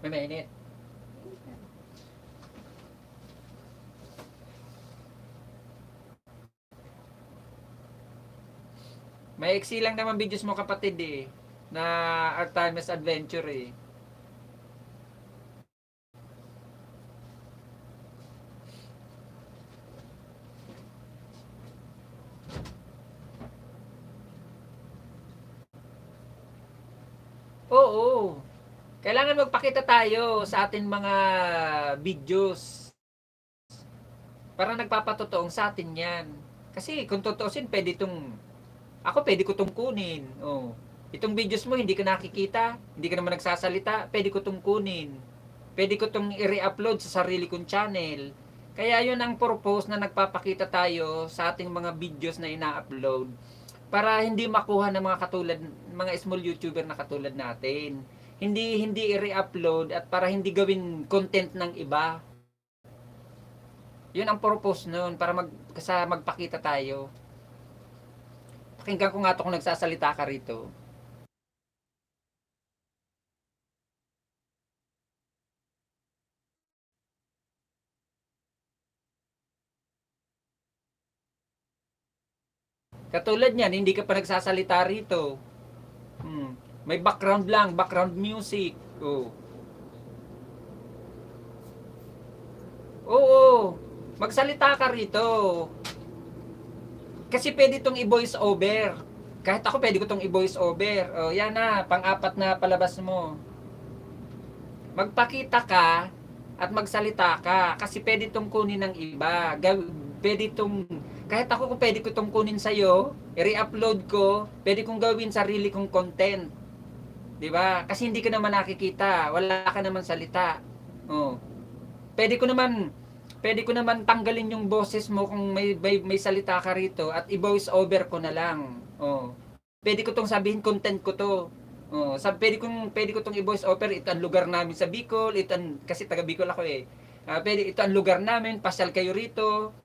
May mainit. May iksi lang naman videos mo kapatid eh, na Artemis Adventure eh. Oo. Kailangan magpakita tayo sa ating mga videos. Para nagpapatotoong sa atin yan. Kasi kung totoosin, pwede ko itong kunin. Oh. Itong videos mo, hindi ka nakikita, hindi ka naman nagsasalita, pwede ko itong kunin. Pwede ko itong i-re-upload sa sarili kong channel. Kaya yun ang purpose na nagpapakita tayo sa ating mga videos na ina-upload. Para hindi makuha ng mga small YouTuber na katulad natin. Hindi i-re-upload at para hindi gawin content ng iba. Yun ang purpose noon, para magpakita tayo. Pakinggan ko nga ito kung nagsasalita ka rito. Katulad niyan, hindi ka pa nagsasalita rito. May background lang, background music. Oh. Oo, magsalita ka rito. Kasi pwede itong i-voice over. Kahit ako pwede ko itong i-voice over. Oh, yan na, pang-apat na palabas mo. Magpakita ka at magsalita ka. Kasi pwede itong kunin ng iba. Pwede itong, kahit ako kung pwede ko itong kunin sa'yo, i-re-upload ko, pwede kong gawin sarili kong content. Diba? Kasi hindi ka naman nakikita. Wala ka naman salita. Oh. pwede ko naman pwede ko naman tanggalin yung boses mo kung may salita ka rito at i-voice over ko na lang. Oh. Pwede ko tong sabihin content ko to. Oh, pwede ko tong i-voice over ito ang lugar namin sa Bicol, kasi taga Bicol ako eh. Pwede ito ang lugar namin, pasyal kayo rito.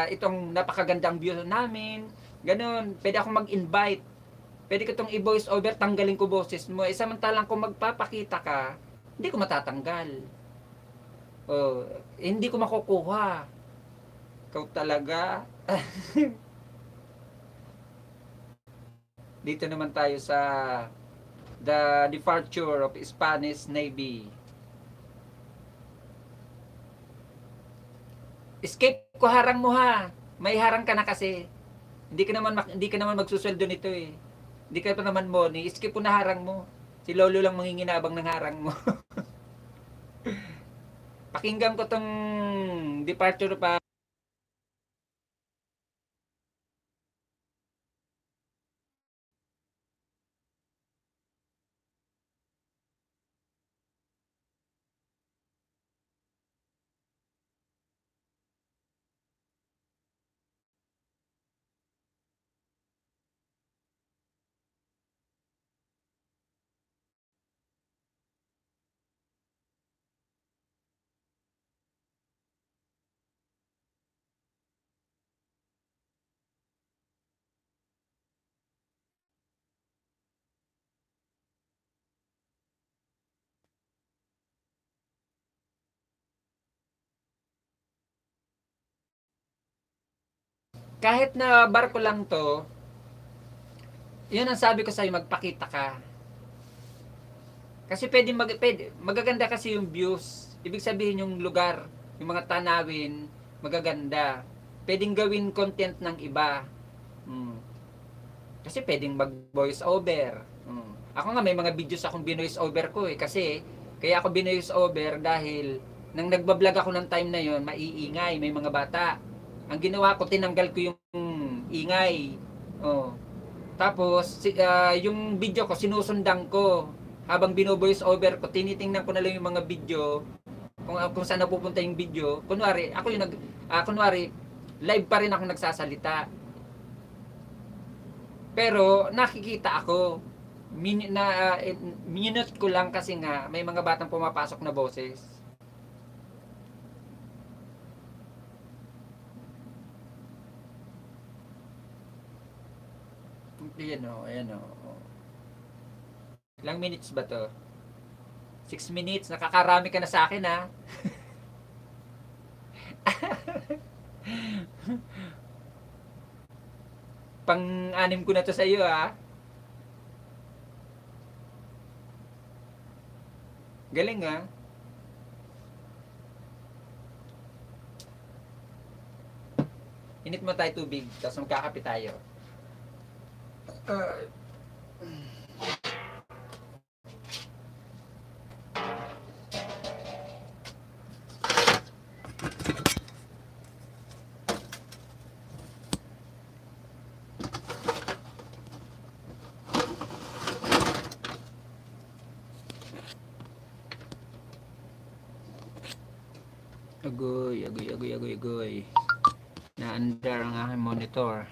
Itong napakagandang view namin. Ganun, pwede akong mag-invite. Pwede ko itong i-voice over, tanggalin ko boses mo. Samantalang kung magpapakita ka, hindi ko matatanggal. Oh, hindi ko makukuha. Ikaw talaga. Dito naman tayo sa the departure of Spanish Navy. Escape ko, harang mo ha. May harang ka na kasi. Hindi ka naman magsusweldo nito eh. Hindi ka pa naman money. Escape ko na harang mo. Si Lolo lang manginginabang ng harang mo. Pakinggan ko tong departure pa. Kahit na barko lang to, yun ang sabi ko sa'yo, magpakita ka. Kasi magaganda kasi yung views. Ibig sabihin yung lugar, yung mga tanawin, magaganda. Pwedeng gawin content ng iba. Hmm. Kasi pwedeng mag-voice over. Ako nga may mga videos akong binoise over ko eh. Kasi kaya ako binoise over dahil nang nagbablog ako ng time na yon, maiingay, may mga bata. Ang ginawa ko, tinanggal ko yung ingay. Oh. Tapos yung video ko sinusundan ko. Habang bino-voice over ko, tinitingnan ko na lang yung mga video kung saan napupunta yung video. Kunwari live pa rin ako nagsasalita. Pero nakikita ako minute ko lang kasi nga may mga batang pumapasok na boses. Ayan o. Ilang minutes ba to? 6 minutes. Nakakarami ka na sa akin ha. Pang-anim ko na to sa iyo ha. Galing ha. Init mo tayo tubig, tapos magkakape tayo. Agoy. Na-under ang aking monitor.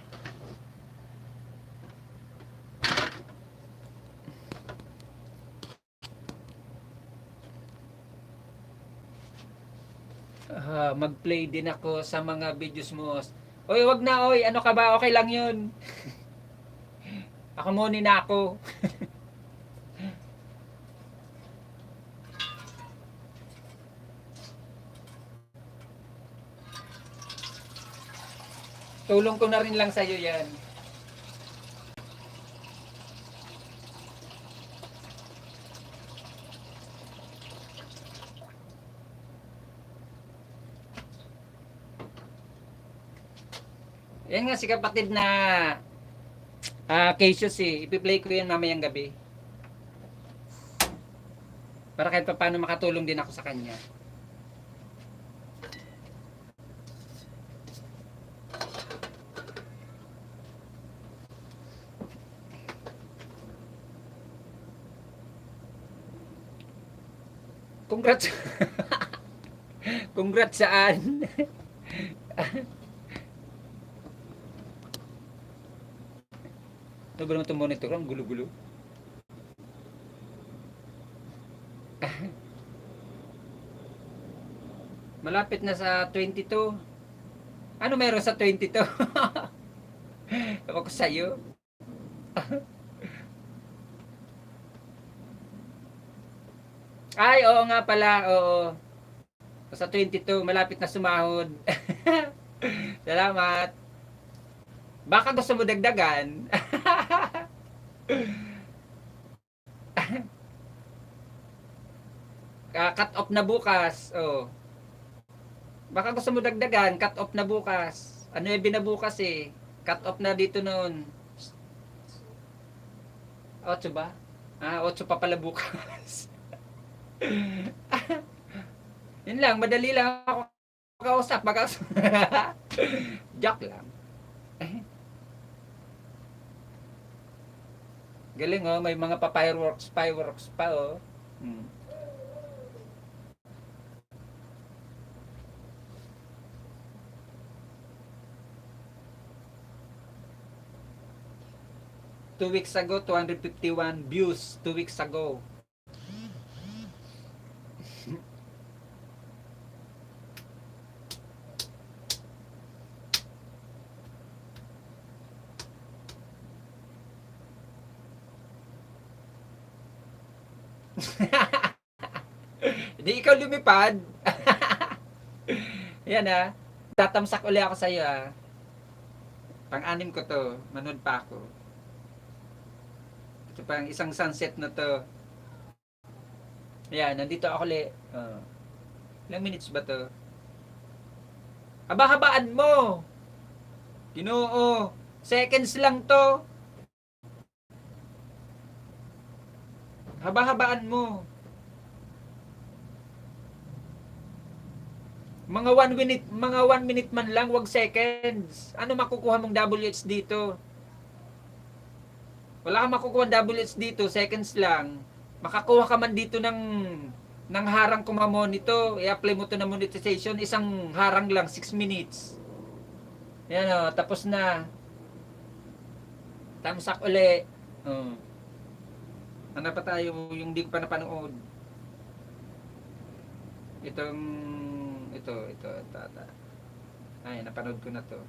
Mag-play din ako sa mga videos mo. Oy, wag na oy. Ano ka ba? Okay lang yun. Ako muna na ako. Tulong ko na rin lang sa'yo yan. Yan nga si kapatid na Cassius eh. Ipi-play ko yan mamayang gabi. Para kahit pa paano makatulong din ako sa kanya. Congrats. Congrats saan? Ano ba naman itong monitor? Ang gulo-gulo. Malapit na sa 22. Ano meron sa 22? Ewan ko sa'yo. Ay, oo nga pala, oo. Sa 22, malapit na sumahod. Salamat. Baka gusto mo dagdagan. Cut off na bukas. Oh. Baka gusto mo dagdagan, cut off na bukas. Ano yung binabukas eh? Cut off na dito noon. 8 ba? 8 pa pala bukas. Yun lang, madali lang ako kausap. Joke lang. Galing oh, may mga fireworks pa oh. Hmm. Two weeks ago, 251 views. 2 weeks ago. Hindi ikaw lumipad. Yan ah. Tatamsak uli ako sa iyo ah. Pang-anim ko to. Manood pa ako. Ito pang isang sunset na to. Yan, nandito ako ulit. Ilang minutes ba to? Haba-habaan mo. Ginoo. Seconds lang to. Haba-habaan mo. Mga 1 minute man lang, wag seconds. Ano makukuha mong WH dito? Wala kang makukuha WH dito, seconds lang. Makakuha ka man dito ng harang kumamon ito. I-apply mo to na monetization, isang harang lang, 6 minutes. Yan o, tapos na. Tamsak uli. Ano pa tayo, yung di ko pa napanood. Ito. Ay, napanood ko na to.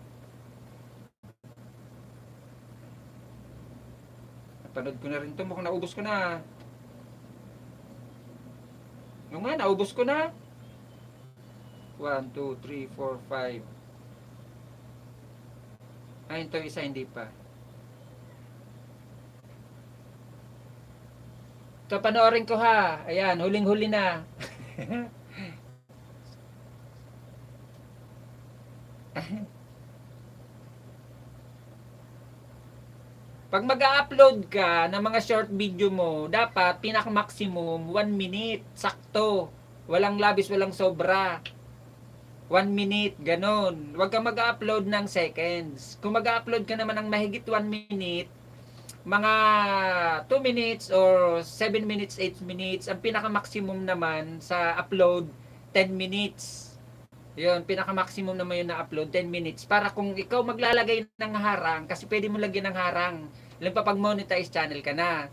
Napanood ko na rin to. Mukhang naubos ko na. Yung nga, naubos ko na. 1, 2, 3, 4, 5. Ay, ito isa hindi pa. Ito, panoorin ko ha. Ayan, huling-huli na. Pag mag-upload ka ng mga short video mo, dapat pinaka-maximum 1 minute, sakto. Walang labis, walang sobra. 1 minute, ganon. Huwag ka mag-upload ng seconds. Kung mag-upload ka naman ng mahigit 1 minute, mga 2 minutes or 7 minutes, 8 minutes, ang pinaka-maximum naman sa upload, 10 minutes. Yun, pinaka-maximum naman yun na upload, 10 minutes. Para kung ikaw maglalagay ng harang, kasi pwede mo lagyan ng harang. Alam pa, pag monetize channel ka na.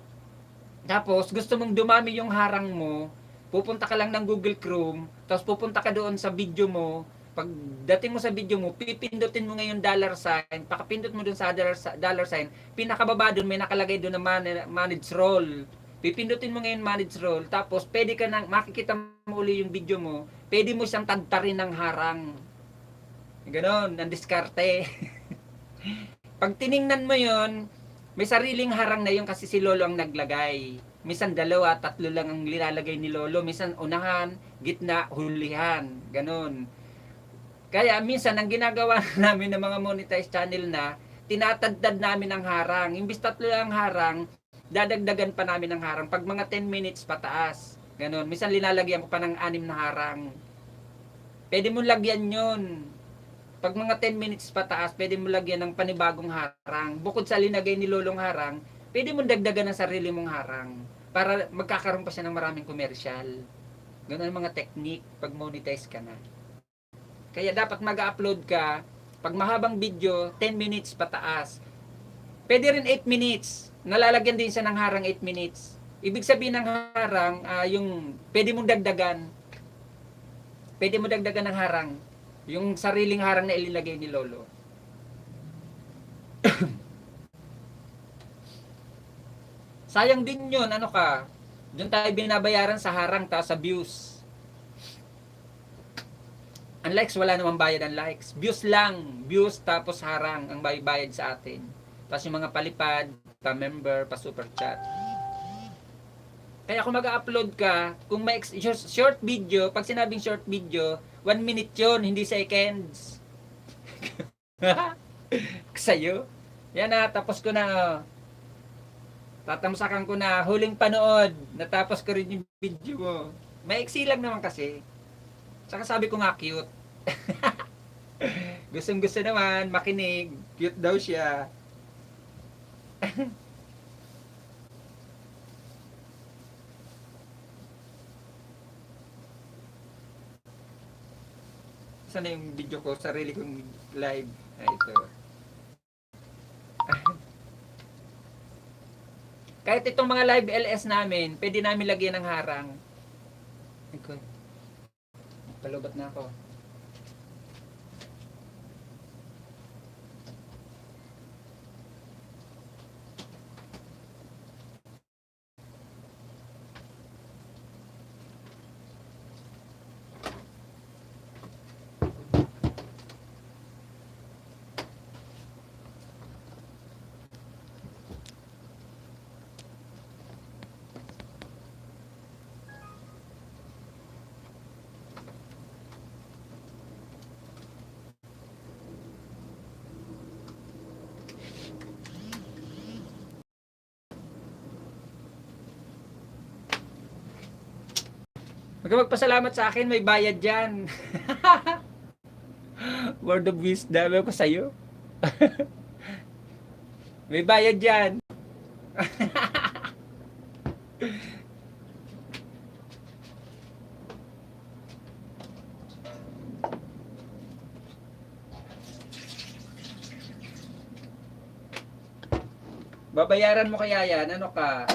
Tapos, gusto mong dumami yung harang mo, pupunta ka lang ng Google Chrome, tapos pupunta ka doon sa video mo. Pag dating mo sa video mo, pipindutin mo ngayon $sign, pakapindot mo doon sa $sign, pinakababa doon may nakalagay doon na manage role. Pipindutin mo ngayon manage role, tapos pwede ka nang makikita mo uli yung video mo, pwede mo siyang tagtarin ng harang. Ganon, ang diskarte. Pag tiningnan mo yon, may sariling harang na yun kasi si Lolo ang naglagay. Minsan 2, 3 lang ang nilalagay ni Lolo. Minsan unahan, gitna, hulihan. Ganon. Kaya minsan ang ginagawa namin ng mga monetized channel na, tinatagdad namin ang harang. Imbis 3 lang harang, dadagdagan pa namin ang harang. Pag mga 10 minutes pataas. Ganon. Minsan linalagyan ko pa ng 6 na harang. Pwede mo lagyan yon. Pag mga 10 minutes pataas, pwede mo lagyan ng panibagong harang. Bukod sa linagay ni Lolong harang, pwede mo dagdagan ng sarili mong harang. Para magkakaroon pa siya ng maraming commercial. Ganon ang mga technique pag monetize ka na. Kaya dapat mag-upload ka, pag mahabang video, 10 minutes pataas. Pwede rin 8 minutes. Nalalagyan din siya ng harang 8 minutes. Ibig sabihin ng harang, yung pwede mong dagdagan. Pwede mo dagdagan ng harang. Yung sariling harang na ilinagay ni Lolo. Sayang din yun, ano ka, doon tayo binabayaran sa harang ta sa views. Ang likes, wala namang bayad ang likes. Views lang. Views tapos harang ang bayad sa atin. Tapos yung mga palipad, pa-member, pa-super chat. Kaya kung mag-upload ka, kung may short video, pag sinabing short video, 1 minute yun, hindi seconds. Sa'yo. Yan na, tapos ko na. Tatamsakan ko na, huling panood. Natapos ko rin yung video mo. Maiksi lang naman kasi. Saka sabi ko nga cute. Gustong gusto naman, makinig. Cute daw siya. Sana yung video ko, sarili kong live. Ay, ito. Kahit itong mga live LS namin, pwede namin lagyan ng harang. Okay. Palubat na ako. Huwag magpasalamat sa akin, may bayad dyan. Word of wisdom ko sa'yo. May bayad dyan. Babayaran mo kaya yan? Ano ka?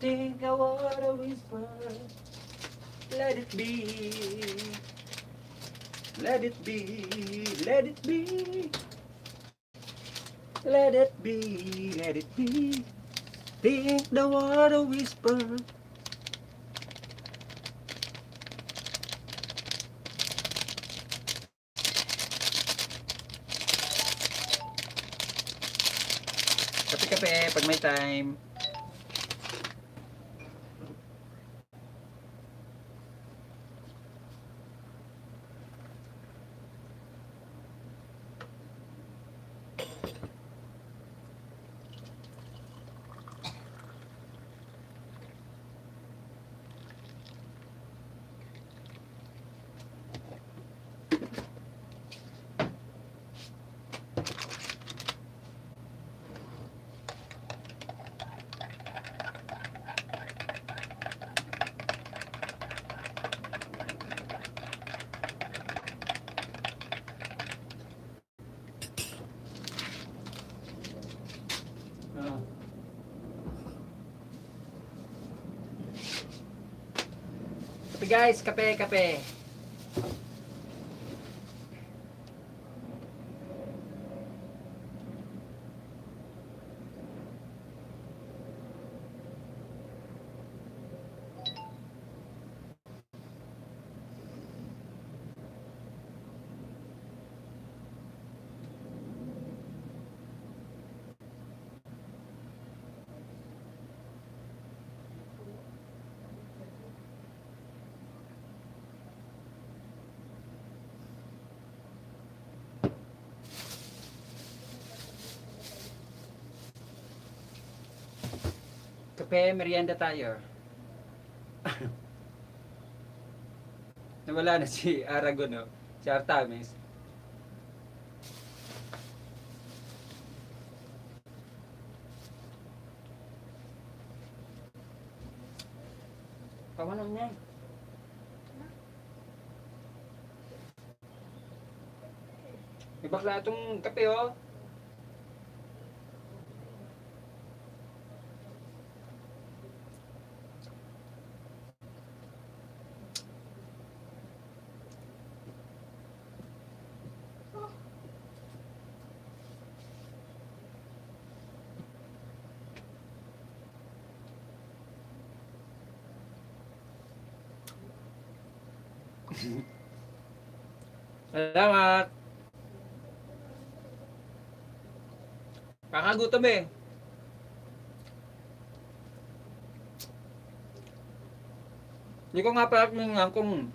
Think I wanna whisper. Let it be. Let it be. Let it be. Let it be. Let it be. Think the water whisper. Kape-kape pag may time. Kape guys, kape, kape. Kape, merienda tayo. Nawala na si Aragon, no? Si Artamis. Kawanan niya. May bakla itong kape, oh. Salamat. Kakagutom eh. Hindi ko nga pala tingnan kung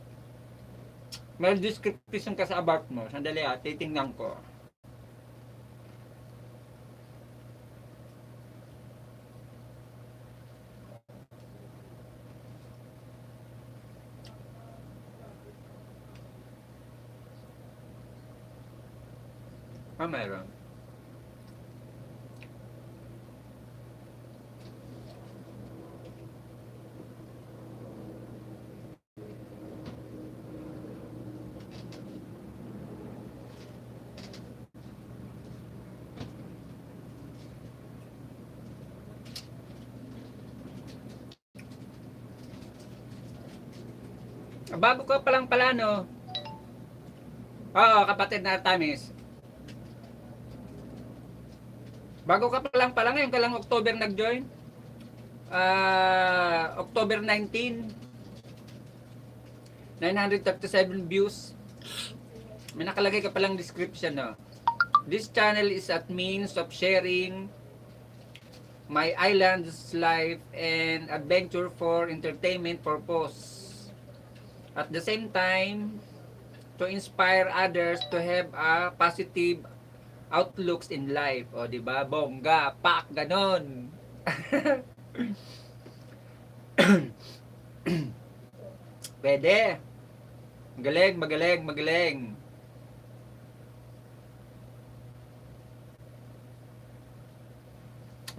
may description ka sa about mo. Sandali titingnan ko. Meron. Bago ka pa lang pala, no? Oo, kapatid na Tamis. Bago ka pa lang pala, ngayon ka lang October nag-join. October 19. 937 views. May nakalagay ka palang description, no? This channel is a means of sharing my island's life and adventure for entertainment purpose. At the same time, to inspire others to have a positive outlooks in life. O, di ba? Bongga, pak, ganon. Pwede. Magaling, magaling, magaling.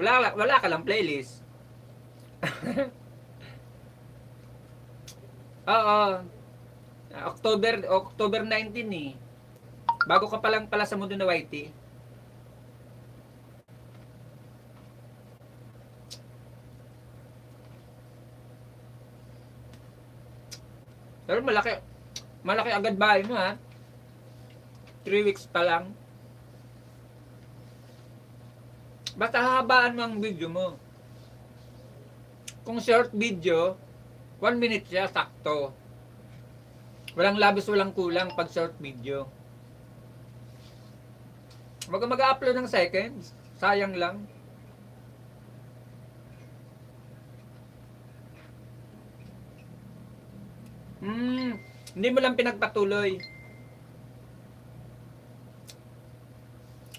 Wala ka lang playlist. Oo. October 19 eh. Bago ka pa lang pala sa mundo na YT. Pero malaki agad bahay mo, ha. 3 weeks pa lang. Basta hahabaan mo ang video mo. Kung short video, 1 minute siya, sakto. Walang labis, walang kulang pag short video. Wag kang mag-upload ng seconds. Sayang lang. Hindi mo lang pinagpatuloy.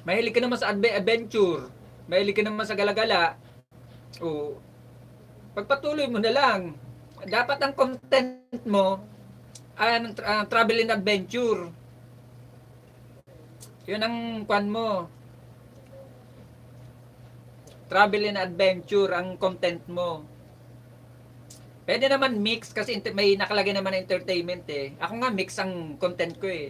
Mahilig ka naman sa adventure. Mahilig ka naman sa galagala. O, pagpatuloy mo na lang. Dapat ang content mo travel and adventure. Yun ang kwan mo. Travel and adventure ang content mo. Pwede naman mix kasi may nakalagay naman na entertainment eh. Ako nga mix ang content ko eh.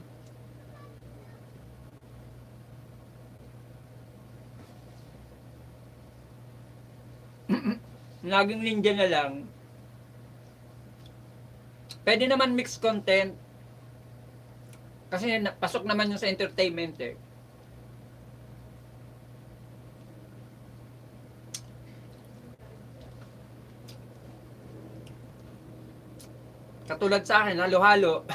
Laging ninja na lang. Pwede naman mixed content. Kasi pasok naman yung sa entertainment eh. Katulad sa akin, halo-halo.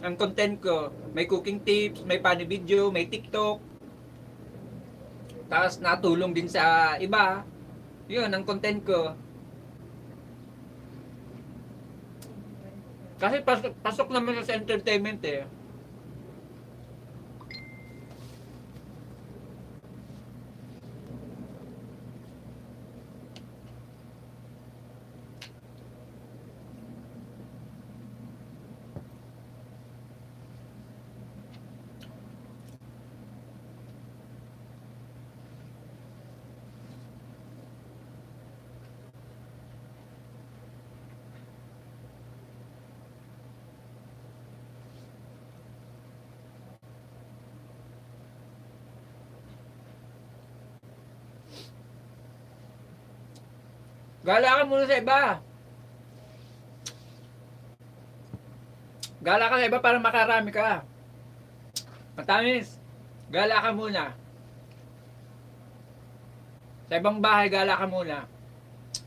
Ang content ko, may cooking tips, may funny video, may TikTok. Tapos natulong din sa iba. Yun, ang content ko. Kasi pasok naman sa entertainment eh. Gala ka muna sa iba. Gala ka sa iba para makarami ka. Matamis. Gala ka muna. Sa ibang bahay, gala ka muna.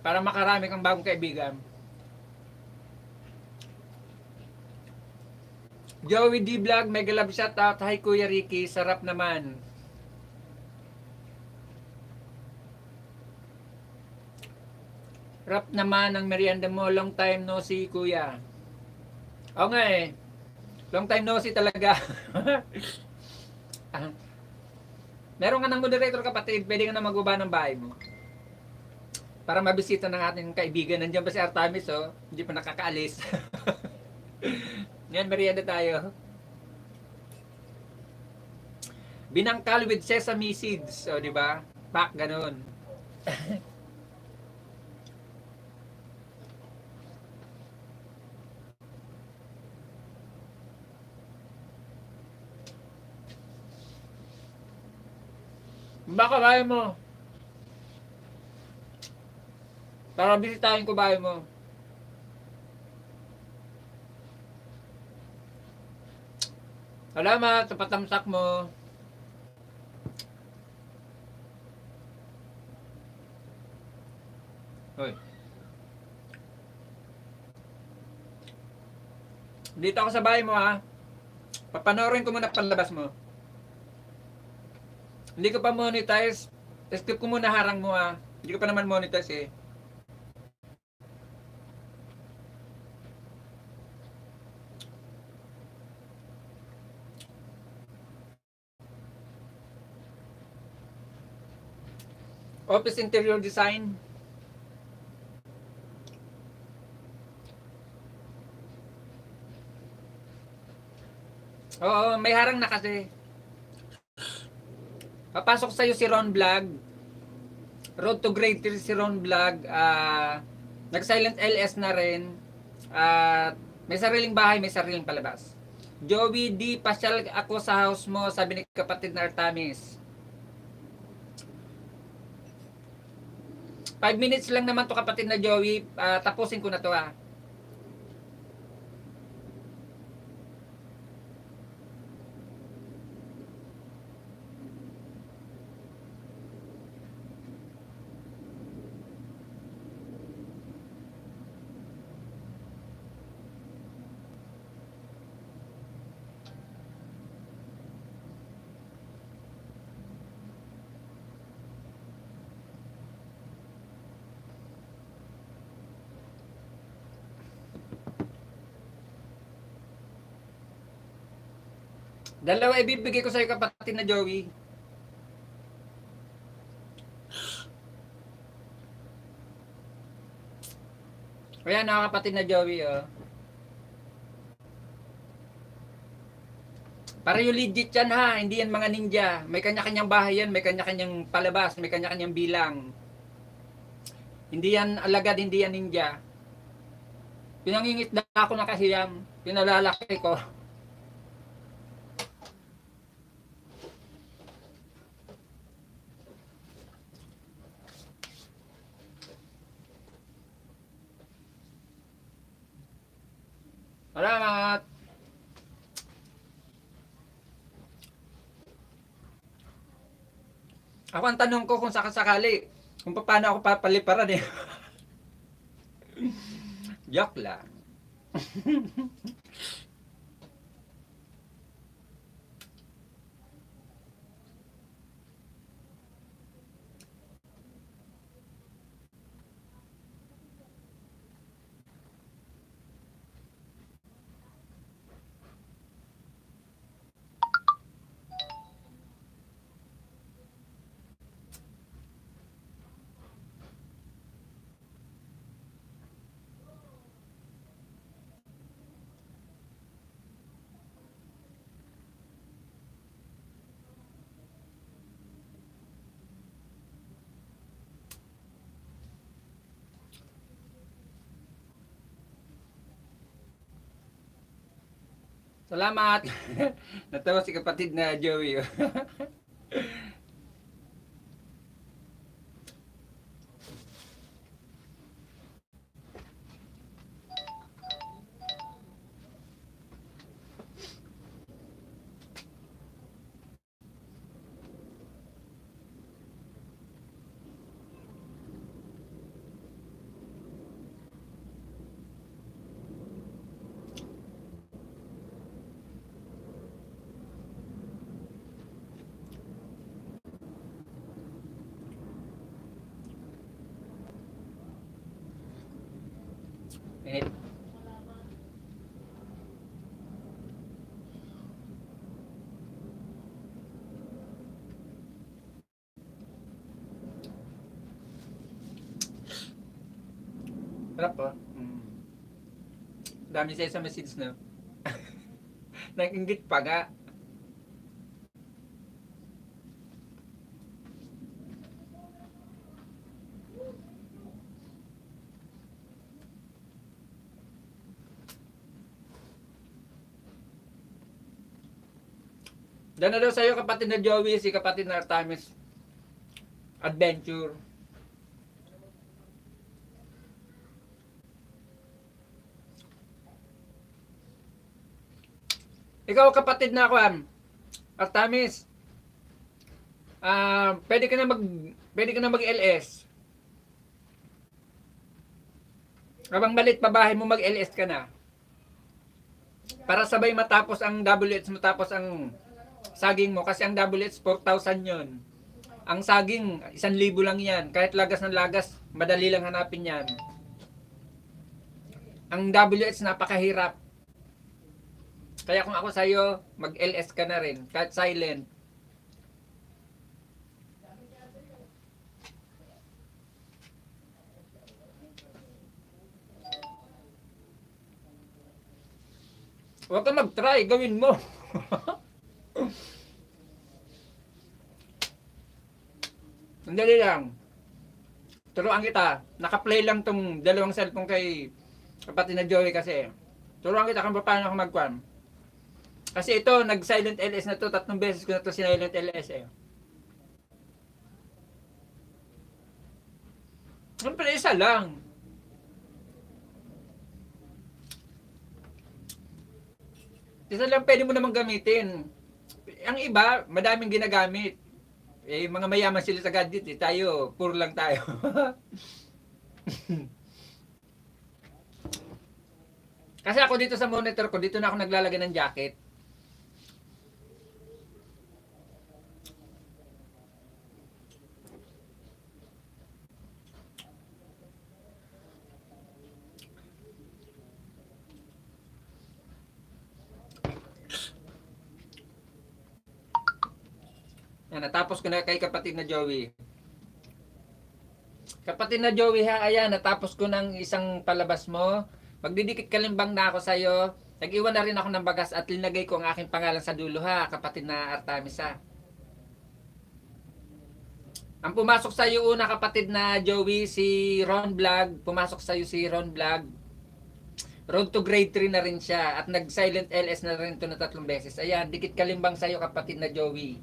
Para makarami kang bagong kaibigan. Joey D Vlog, mega love shoutout. Hi Kuya Ricky, sarap naman. Sarap naman ang merienda mo. Long time no see, Kuya. Oo nga eh. Long time no see talaga. Meron ka ng moderator kapatid, pwede ka na magbaba ng bahay mo. Para mabisita ng ating kaibigan. Nandiyan pa si Artamis, oh. Hindi pa nakakaalis. Ngayon, merienda tayo. Binangkal with sesame seeds. O, di ba? Pak, ganun. Baka bahay mo. Para bisitahin ko bahay mo. Salamat sa patamsak mo. Hoy. Dito ako sa bahay mo ha. Papanoorin ko muna palabas mo. Hindi ko pa monetize. Skip ko muna harang mo ha. Hindi ko pa naman monetize eh. Office interior design. Oo, may harang na kasi. Papasok sa'yo si Ron Vlog. Road to Grade 3 si Ron Vlog. Nag-silent LS na rin. May sariling bahay, may sariling palabas. Joey D, pasyal ako sa house mo, sabi ni kapatid na Artamis. 5 minutes lang naman to kapatid na Joey. Tapusin ko na to ha. Dalawa ibibigay ko sa iyo kapatid na Joey. Kaya na kapatid na Joey oh. Para yung legit yan ha, hindi yan mga ninja. May kanya-kanyang bahay yan, may kanya-kanyang palabas, may kanya-kanyang bilang. Hindi yan alagad, hindi yan ninja. Pinangingit na ako na kasi yan, pinalalaki ko. Salamat! Ako ang tanong ko kung sakasakali, kung paano ako papaliparan eh. Joke lang. Salamat! Natawa si kapatid na Joey. Eh, sarap po. Dami sa message na. Nag-inggit pa nga. Diyan na daw sa'yo kapatid na Joey, si kapatid na Artemis. Adventure. Ikaw kapatid na ako, Artemis. Pwede ka na mag LS. Habang balit pa bahay mo mag LS ka na. Para sabay matapos ang WH, matapos ang saging mo kasi ang WH 4,000 yon. Ang saging 1,000 lang yan. Kahit lagas ng lagas, madali lang hanapin yan. Ang WH napakahirap. Kaya kung ako sa'yo, mag-LS ka na rin. Kahit silent. Huwag ka mag-try, gawin mo. Sandali lang. Turuan kita. Naka-play lang tong dalawang cellphone kay kapatid na Joey kasi. Turuan kita kung paano ako mag-cam. Kasi ito, nag-silent LS na to. 3 beses ko na to sinilent LS eh. Siyempre, isa lang. Isa lang pwede mo namang gamitin. Ang iba, madaming ginagamit. Eh, mga mayaman sila sa gadget eh. Tayo, puro lang tayo. Kasi ako dito sa monitor ko, dito na ako naglalagay ng jacket. Yan, natapos ko na kay kapatid na Joey. Kapatid na Joey ha, ayan, natapos ko ng isang palabas mo. Magdidikit kalimbang na ako sa'yo. Nag-iwan na rin ako ng bagas at linagay ko ang aking pangalan sa dulo ha, kapatid na Artemis ha. Ang pumasok sa iyo una kapatid na Joey, si Ron Vlog. Pumasok sa iyo si Ron Vlog. Road to grade 3 na rin siya. At nag-silent LS na rin ito na 3 beses. Ayan, dikit kalimbang sa iyo kapatid na Joey.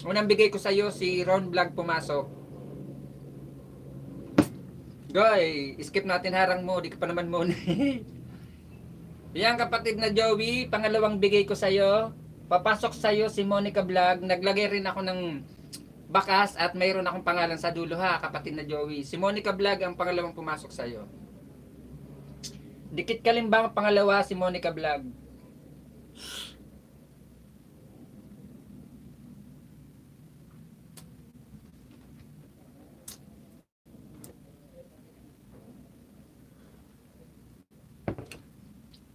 Unang bigay ko sa iyo si Ron Vlog pumasok. Goy, skip natin harang mo. Di ka pa naman mo. Yan kapatid na Joey, pangalawang bigay ko sa'yo. Papasok sa'yo si Monica Vlog. Naglagay rin ako ng bakas at mayroon akong pangalan sa dulo ha, kapatid na Joey. Si Monica Vlog ang pangalawang pumasok sa'yo. Dikit kalimbang pangalawa si Monica Vlog.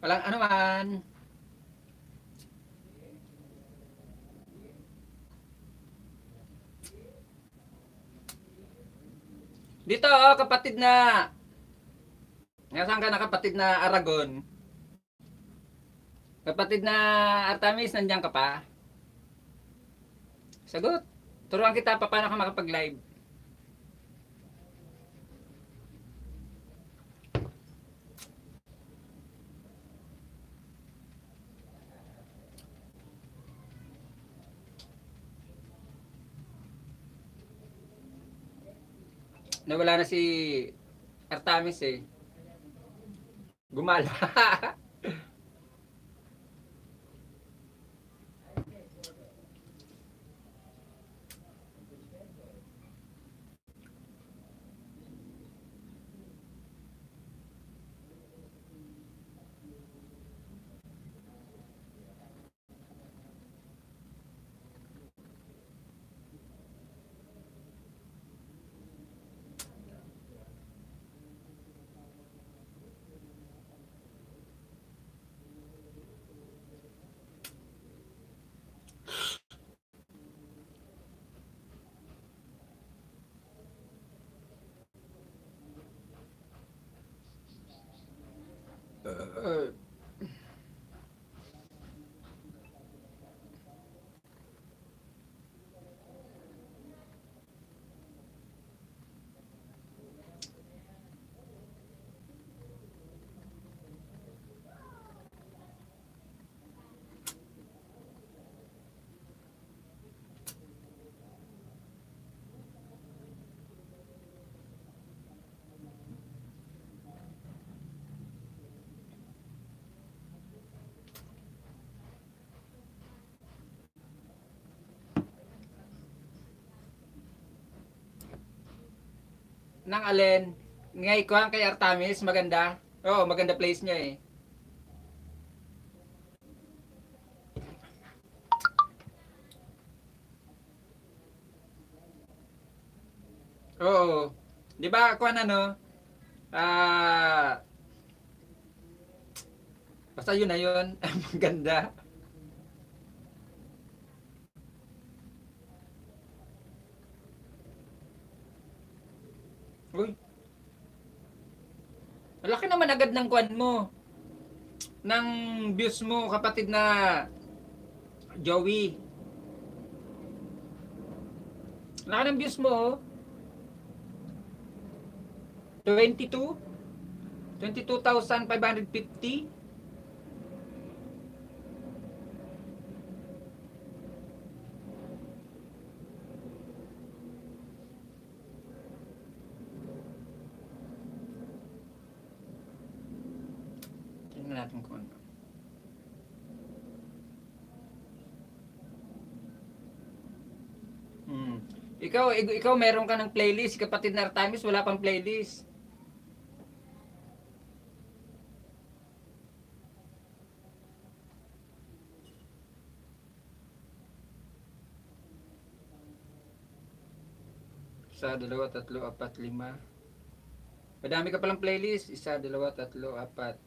Walang anuman. Dito kapatid na. Nasaan ka na kapatid na Aragon? Kapatid na Artamis, nandiyan ka pa? Sagot. Turuan kita pa paano ka makapag-live. Nawala na si Artamis eh. Gumala. Nang alin? Ngay ko kay Artamis, maganda. Oo, maganda place niya eh. Oo. 'Di ba kuan ano? Ah, basta yun na yun. Maganda. Uy, malaki naman agad ng kuan mo. Ng views mo, kapatid na Joey. Laki ng views mo, oh. 22? 22,550? Tingnan natin kung ano. Ikaw meron ka ng playlist, kapatid na Artemis, wala pang playlist. Isa, dalawa, tatlo, apat, lima. Madami ka palang playlist. Isa, dalawa, tatlo, apat,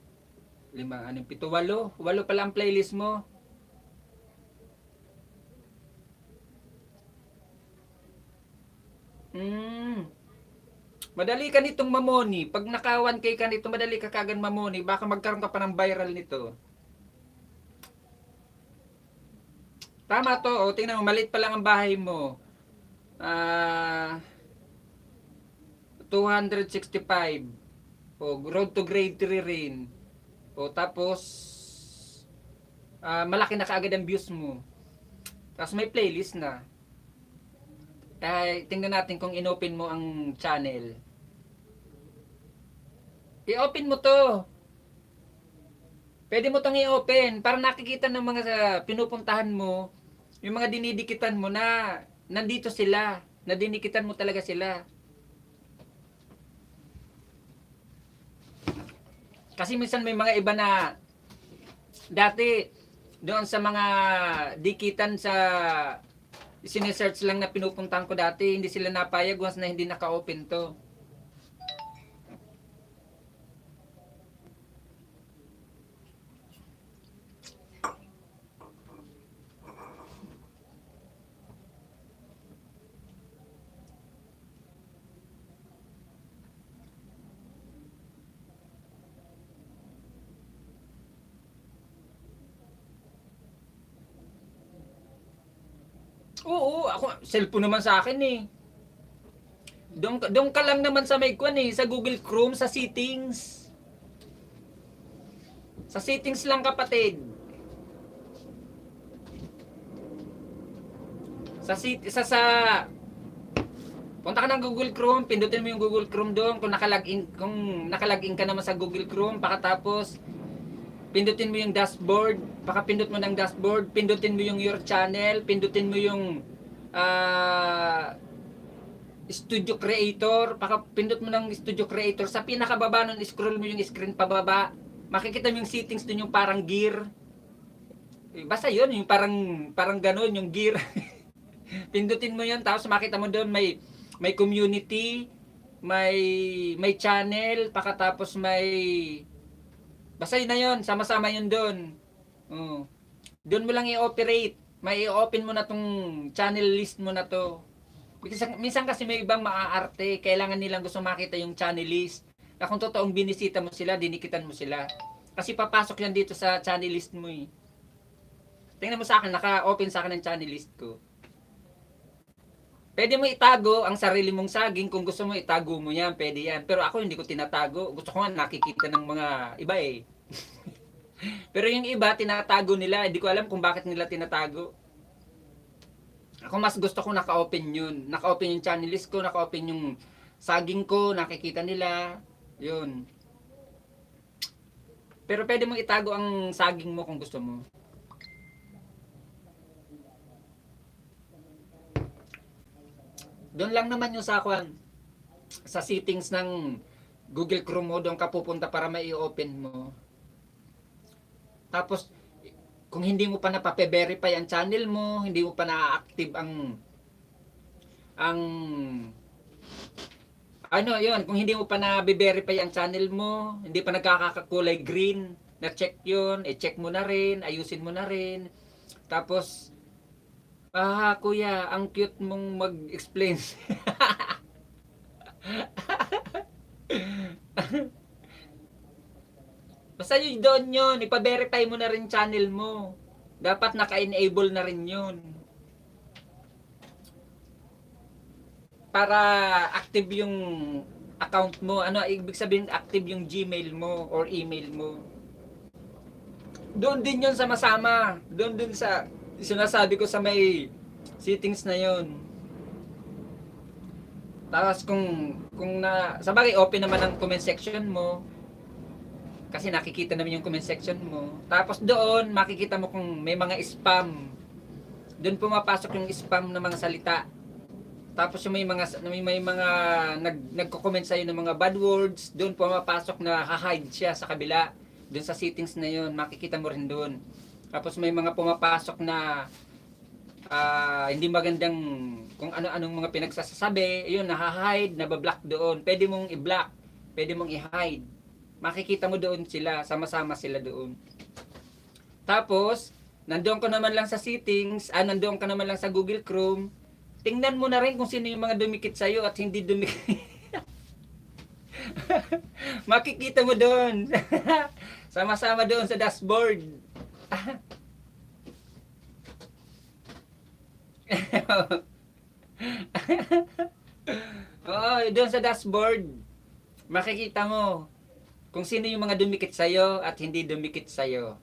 lima, anim, pito, walo. Walo pala ang playlist mo. Madali ka nitong mamoni. Pag naka 1K ka nito, madali ka kagad mamoni. Baka magkaroon ka pa ng viral nito. Tama to. O, tingnan mo, maliit pa lang ang bahay mo. 265. O, road to grade 3 rin. O, tapos, malaki na kaagad ang views mo. Tapos may playlist na. Tingnan natin kung inopen mo ang channel. I-open mo to. Pwede mo tong i-open para nakikita ng mga pinupuntahan mo, yung mga dinidikitan mo na nandito sila, na dinikitan mo talaga sila. Kasi minsan may mga iba na dati doon sa mga dikitan sa sinesearch lang na pinupuntahan ko dati, hindi sila napayag once na hindi naka-open to. Oo, ako, cellphone naman sa akin eh. Doon ka lang naman sa may kwan eh, sa Google Chrome, sa settings. Sa settings lang kapatid. Sa punta ka ng Google Chrome, pindutin mo yung Google Chrome doon kung nakalagin ka naman sa Google Chrome, pakatapos pindutin mo yung dashboard, pakapindot mo ng dashboard, pindutin mo yung your channel, pindutin mo yung Studio Creator, pakapindot mo ng Studio Creator, sa pinakababa nun, scroll mo yung screen pababa, makikita mo yung settings dun yung parang gear. Basta yun, yung parang ganun, yung gear. Pindutin mo yun, tapos makita mo doon may community, may channel, pakatapos basta yun na yun, sama-sama yun doon. Doon mo lang i-operate. May i-open mo na tong channel list mo na to. Minsan kasi may ibang maaarte, kailangan nilang gusto makita yung channel list. Na kung totoong binisita mo sila, dinikitan mo sila. Kasi papasok yan dito sa channel list mo eh. Tingnan mo sa akin, naka-open sa akin ang channel list ko. Pwede mo itago ang sarili mong saging, kung gusto mo itago mo yan, pwede yan. Pero ako hindi ko tinatago. Gusto ko nga nakikita ng mga iba eh. Pero yung iba, tinatago nila. Hindi ko alam kung bakit nila tinatago. Ako mas gusto ko naka-open yun. Naka-open yung channel list ko, naka-open yung saging ko, nakikita nila. Yun. Pero pwede mong itago ang saging mo kung gusto mo. Doon lang naman yung sa settings ng Google Chrome mo, doon ka pupunta para mai-open mo. Tapos, kung hindi mo pa napape-verify ang channel mo, hindi mo pa na-active ang ano yun, kung hindi mo pa na-verify ang channel mo, hindi pa nagkakakulay green, na-check yun, i-check mo na rin, ayusin mo na rin. Tapos, kuya, ang cute mong mag-explain. Basta yun doon yun, ipa-verify mo na rin channel mo. Dapat naka-enable na rin yun. Para active yung account mo. Ano, ibig sabihin active yung Gmail mo or email mo. Doon din yun sa masama. Doon din sa sinasabi ko sa may settings na yun. Tapos kung sabagay open naman ang comment section mo, kasi nakikita naman yung comment section mo. Tapos doon makikita mo kung may mga spam. Doon pumapasok yung spam ng mga salita. Tapos yung may mga nagko-comment sa iyo ng mga bad words, doon pumapasok na ha-hide siya sa kabila. Doon sa settings na yun, makikita mo rin doon. Tapos may mga pumapasok na hindi magandang kung ano-anong mga pinagsasabi, yun, na-hide, nabablock doon. Pwede mong i-block, pwede mong i-hide. Makikita mo doon sila, sama-sama sila doon. Tapos, nandoon ka naman lang sa settings, nandoon ka naman lang sa Google Chrome, tingnan mo na rin kung sino yung mga dumikit sa'yo at hindi dumikit. Makikita mo doon. Sama-sama doon sa dashboard. Oo, doon sa dashboard. Makikita mo kung sino yung mga dumikit sa'yo at hindi dumikit sa'yo.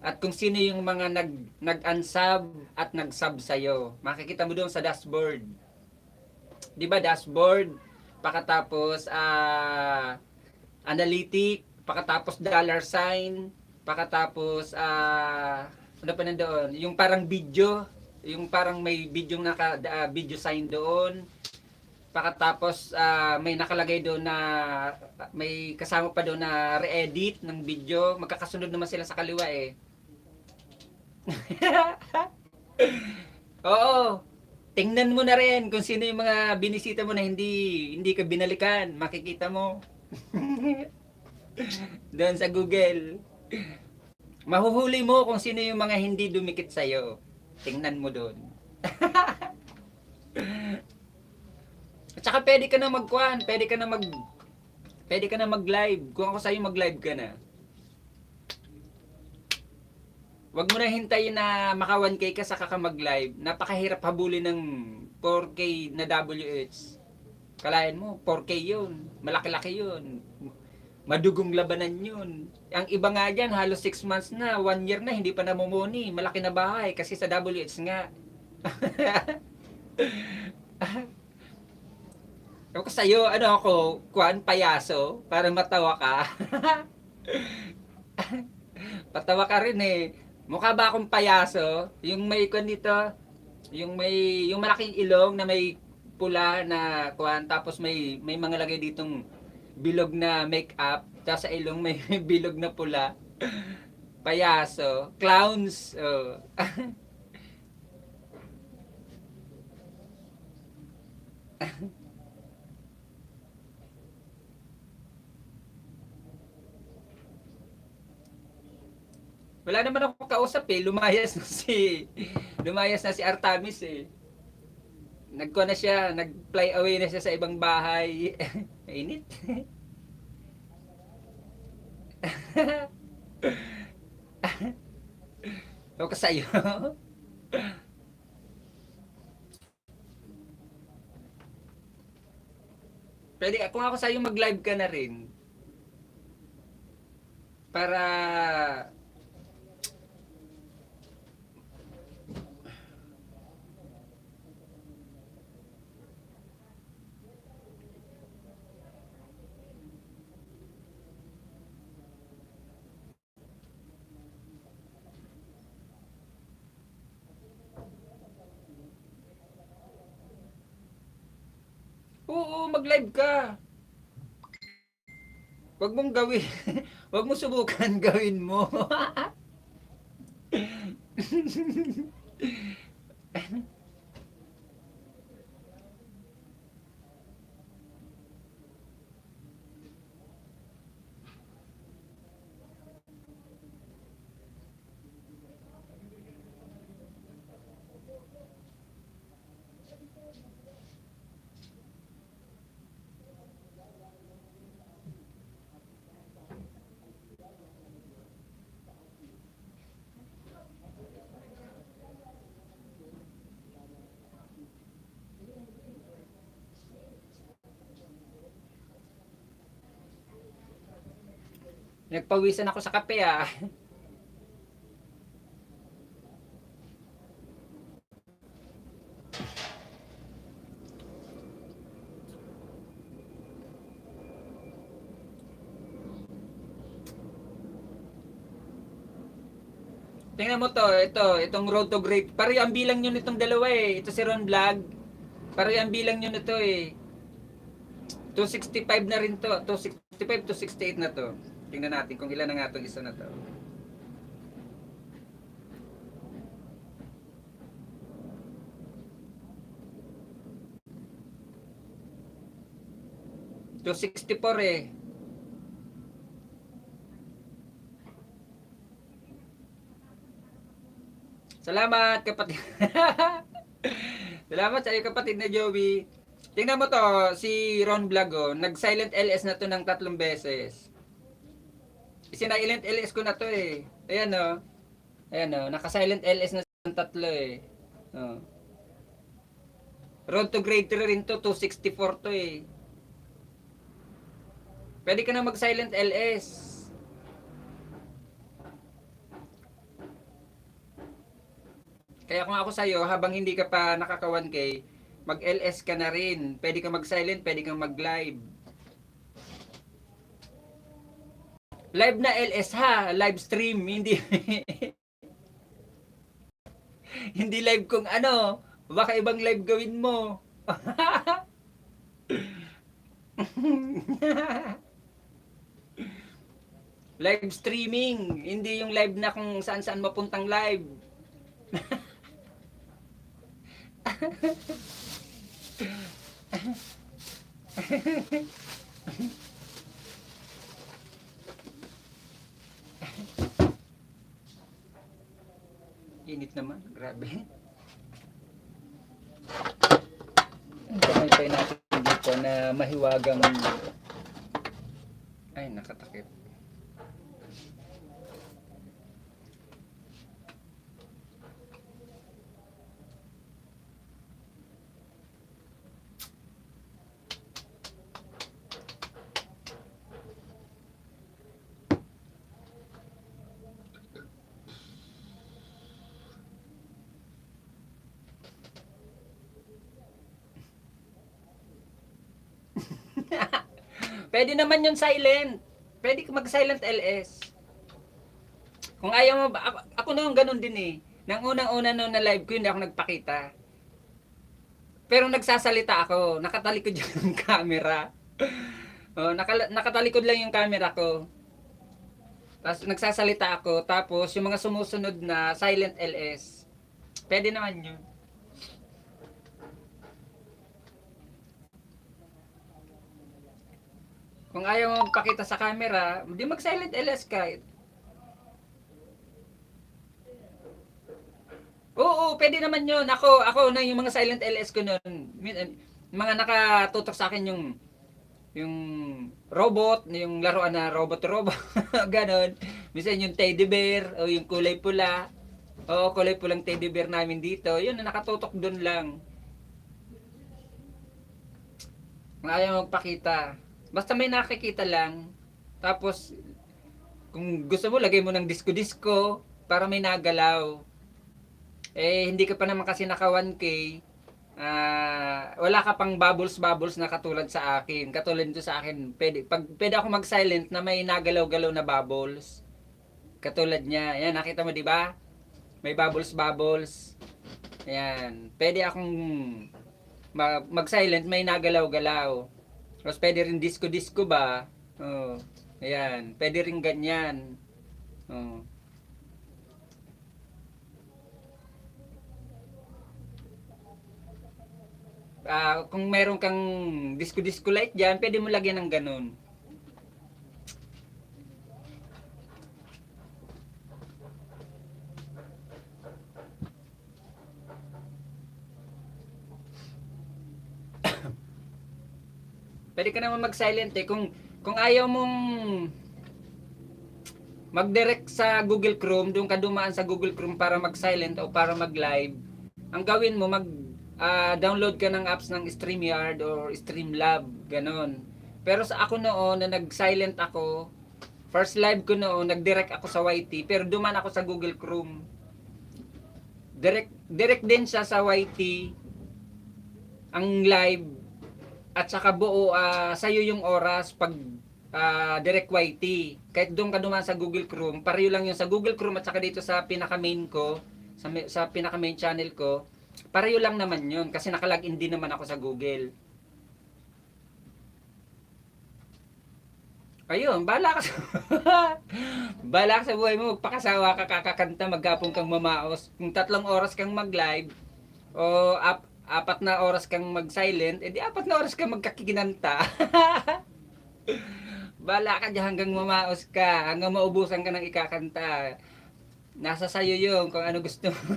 At kung sino yung mga nag-unsub at nag-sub sa'yo. Makikita mo doon sa dashboard. Di ba dashboard? Pakatapos analytic, pakatapos dollar sign, Pakatapos, ano pa nandoon? Yung parang video, yung parang may video video sign doon. Pakatapos, may nakalagay doon na may kasama pa doon na re-edit ng video. Magkakasunod naman sila sa kaliwa eh. Oo. Tingnan mo na rin kung sino yung mga binisita mo na hindi ka binalikan. Makikita mo. Doon sa Google. Mahuhuli mo kung sino yung mga hindi dumikit sa'yo. Tingnan mo doon. At saka pwede ka na mag-live. Kung ako sa'yo, mag-live ka na. Wag mo na hintayin na maka 1K ka saka ka mag-live. Napakahirap habulin ng 4K na WH. Kalahin mo, 4K yun. Malaki-laki yun. Madugong labanan yun. Ang iba nga dyan, halos 6 months na, 1 year na, hindi pa namumuni. Malaki na bahay kasi sa WH nga. Ako sa'yo, ano ako, payaso, para matawa ka. Patawa ka rin eh. Mukha ba akong payaso? Yung may dito, yung malaking ilong na may pula na tapos may mga lagay ditong bilog na makeup, tapos sa ilong may bilog na pula. Payaso, clowns. Oh. Wala naman ako kausap eh. Lumayas na si Artamis eh. Na siya, nag-fly away na siya sa ibang bahay. Mainit. O kasayo. Pwede, kung ako sa'yo mag-live ka na rin. Para oo, mag-live ka. Wag mong gawin. Wag mo subukan gawin mo. Nagpawisan ako sa kape ah. Tingnan mo to, itong Road to Great. Pare ang bilang nyo nitong dalawa eh. Ito si Ron Vlog. Pare ang bilang nyo nito eh. 265 na rin to. 265, 268 na to. Tingnan natin kung ilan na nga itong isa na to. $264 eh. Salamat kapatid. Salamat sa iyo kapatid na Joey. Tingnan mo to, si Ron Vlog oh, nag-silent LS na to ng 3 beses. Isinilent LS ko na to eh. Ayan oh. Ayan oh, naka-silent LS na ng 3 eh. Oh. Road to grade 3 rin to, 264 to eh. Pwede ka na mag-silent LS. Kaya kung ako sa'yo, habang hindi ka pa nakaka 1K, mag-LS ka na rin. Pwede kang mag-silent, pwede kang mag-live. Live na LS ha, live stream, hindi hindi live kung ano, baka ibang live gawin mo. Live streaming, hindi yung live na kung saan-saan mapuntang live. Init naman, grabe. Ang kamay natin dito na mahiwagang, ay nakatakip. Pwede naman yun silent. Pwede mag-silent LS. Kung ayaw mo, ako na yung ganun din eh. Nang unang-una nung na live ko, hindi ako nagpakita. Pero nagsasalita ako. Nakatalikod yung camera. Oh, nakatalikod lang yung camera ko. Tapos nagsasalita ako. Tapos yung mga sumusunod na silent LS. Pwede naman yun. Kung ayaw mo magpakita sa camera, hindi mag-silent LS ka. Oo, pwede naman yun. Ako na yung mga silent LS ko nun. Mga nakatutok sa akin yung robot, yung laruan na robot-robot, ganon. Minsan yung teddy bear, o yung kulay pula. Oo, kulay pulang teddy bear namin dito. Yun, nakatutok dun lang. Kung ayaw magpakita. Basta may nakikita lang. Tapos, kung gusto mo, lagay mo ng disco-disco para may nagalaw. Eh, hindi ka pa naman kasi naka 1K. Wala ka pang bubbles na katulad sa akin. Katulad nito sa akin, pwede ako mag-silent na may nagalaw-galaw na bubbles. Katulad niya. Yan, nakita mo 'di ba? May bubbles. Ayan. Pwede akong mag-silent may nagalaw-galaw. Tapos pwede rin disco-disco ba? Oh. Ayan. Pwede rin ganyan. Oh. Kung meron kang disco-disco light dyan, pwede mo lagyan ng ganun. Pwede ka naman mag-silent eh. Kung ayaw mong mag-direct sa Google Chrome, doon ka dumaan sa Google Chrome para mag-silent o para mag-live, ang gawin mo, download ka ng apps ng StreamYard or Streamlab, ganon. Pero sa ako noon, na nag-silent ako, first live ko noon, nag-direct ako sa YT, pero dumaan ako sa Google Chrome. Direct din siya sa YT, ang live, at saka buo sa'yo yung oras pag direct YT. Kahit doon ka dumaan sa Google Chrome, pareho lang yun sa Google Chrome at saka dito sa pinaka-main ko, sa pinaka-main channel ko, pareho lang naman yun kasi nakalagin din naman ako sa Google. Ayun, bahala ka sa bahala ka sa buhay mo, magpakasawa ka, kakakanta, maghapon kang mamaos. Kung 3 oras kang mag-live o 4 na oras kang mag-silent, edi 4 na oras kang magkakikinanta. Bahala ka dyan hanggang mamaos ka, hanggang maubusan ka ng ikakanta. Nasa sayo yun kung ano gusto mo.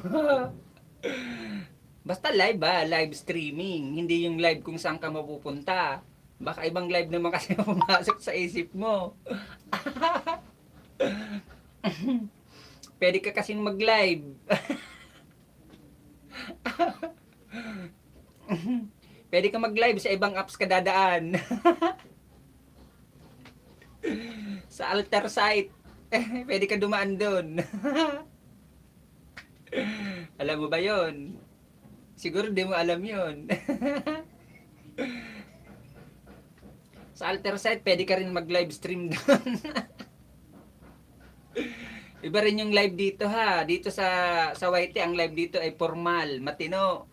Basta live live streaming, hindi yung live kung saan ka mapupunta. Baka ibang live naman kasi pumasok sa isip mo. Pwede ka kasing mag-live. Pwede ka mag-live sa ibang apps ka dadaan. Sa alter site. Pwede ka dumaan doon. Alam mo ba yon? Siguro di mo alam yon. Sa alter site, pwede ka rin mag-live stream doon. Iba rin yung live dito ha. Dito sa YT, ang live dito ay formal, matino.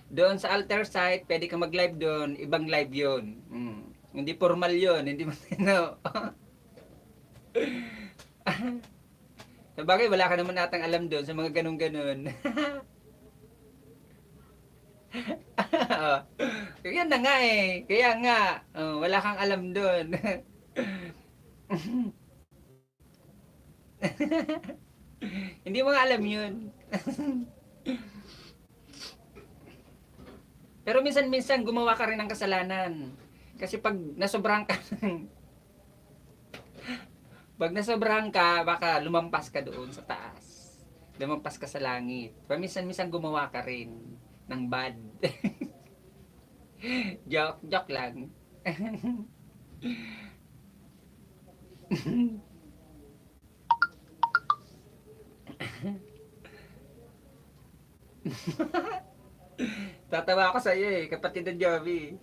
Doon sa altar site, pwede ka mag-live doon, ibang live 'yon. Hindi formal 'yon, hindi matino. Sabagay, wala ka naman natang alam doon sa mga ganun-ganun. Kaya na nga eh. Kaya nga, wala kang alam doon. Hindi mo nga alam 'yun. Pero minsan-minsan gumawa ka rin ng kasalanan. Kasi pag nasobrahan ka, baka lumampas ka doon sa taas. Lumampas ka sa langit. Paminsan-minsan gumawa ka rin ng bad. Joke lang. Tatawa ako sa iyo eh, kapatid ng Joby.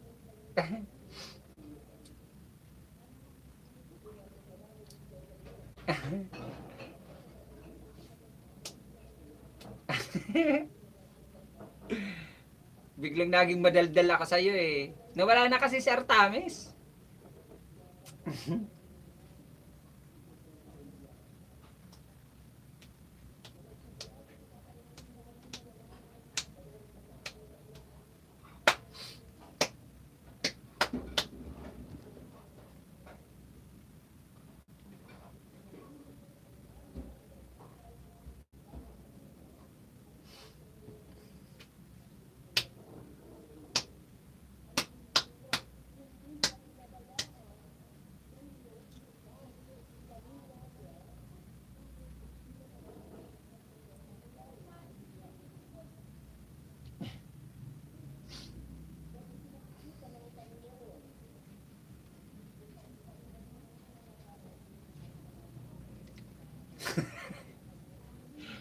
Biglang naging madaldal ako sa iyo eh. Nawala na kasi si Artamis.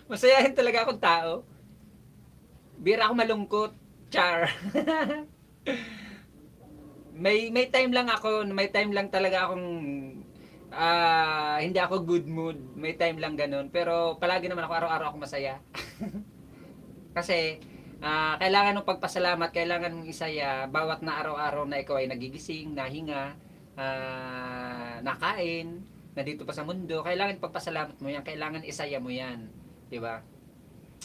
Masayahin talaga akong tao. Bira ako malungkot. Char. may time lang ako, may time lang talaga akong hindi ako good mood. May time lang ganun. Pero palagi naman ako, araw-araw ako masaya. Kasi kailangan ng pagpasalamat, kailangan mong isaya bawat na araw-araw na ikaw ay nagigising, nahinga, nakain, na dito pa sa mundo. Kailangan pagpasalamat mo yan, kailangan isaya mo yan, 'di ba?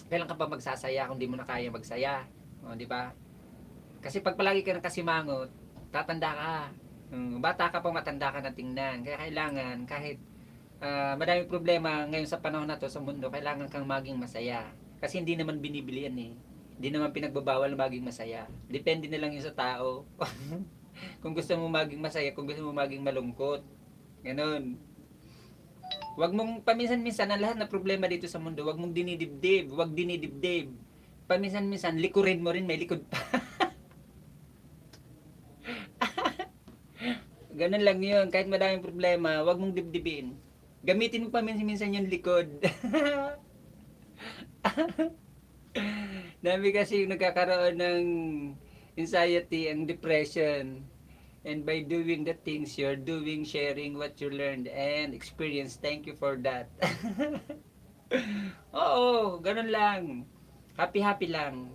Kailan ka pa magsasaya kung di mo na kaya magsaya, o, 'di ba? Kasi pag palagi ka nakasimangot, tatanda ka. Bata ka pa, matanda ka na tingnan. Kaya kailangan kahit madaming problema ngayon sa panahon na to sa mundo, kailangan kang maging masaya. Kasi hindi naman binibili yan eh. Hindi naman pinagbabawal na maging masaya. Depende na lang yun sa tao. Kung gusto mo maging masaya, kung gusto mo maging malungkot. Ganon. Huwag mong paminsan-minsan ang lahat na problema dito sa mundo, huwag mong dinidibdib, huwag dinidibdib. Paminsan-minsan likurin mo rin, may likod pa. Ganun lang yun, kahit madaming problema, huwag mong dibdibin. Gamitin mo paminsan-minsan yung likod. Dami kasi yung nagkakaroon ng anxiety and depression. And by doing the things you're doing, sharing what you learned and experience, thank you for that. Oo, ganun lang. Happy-happy lang.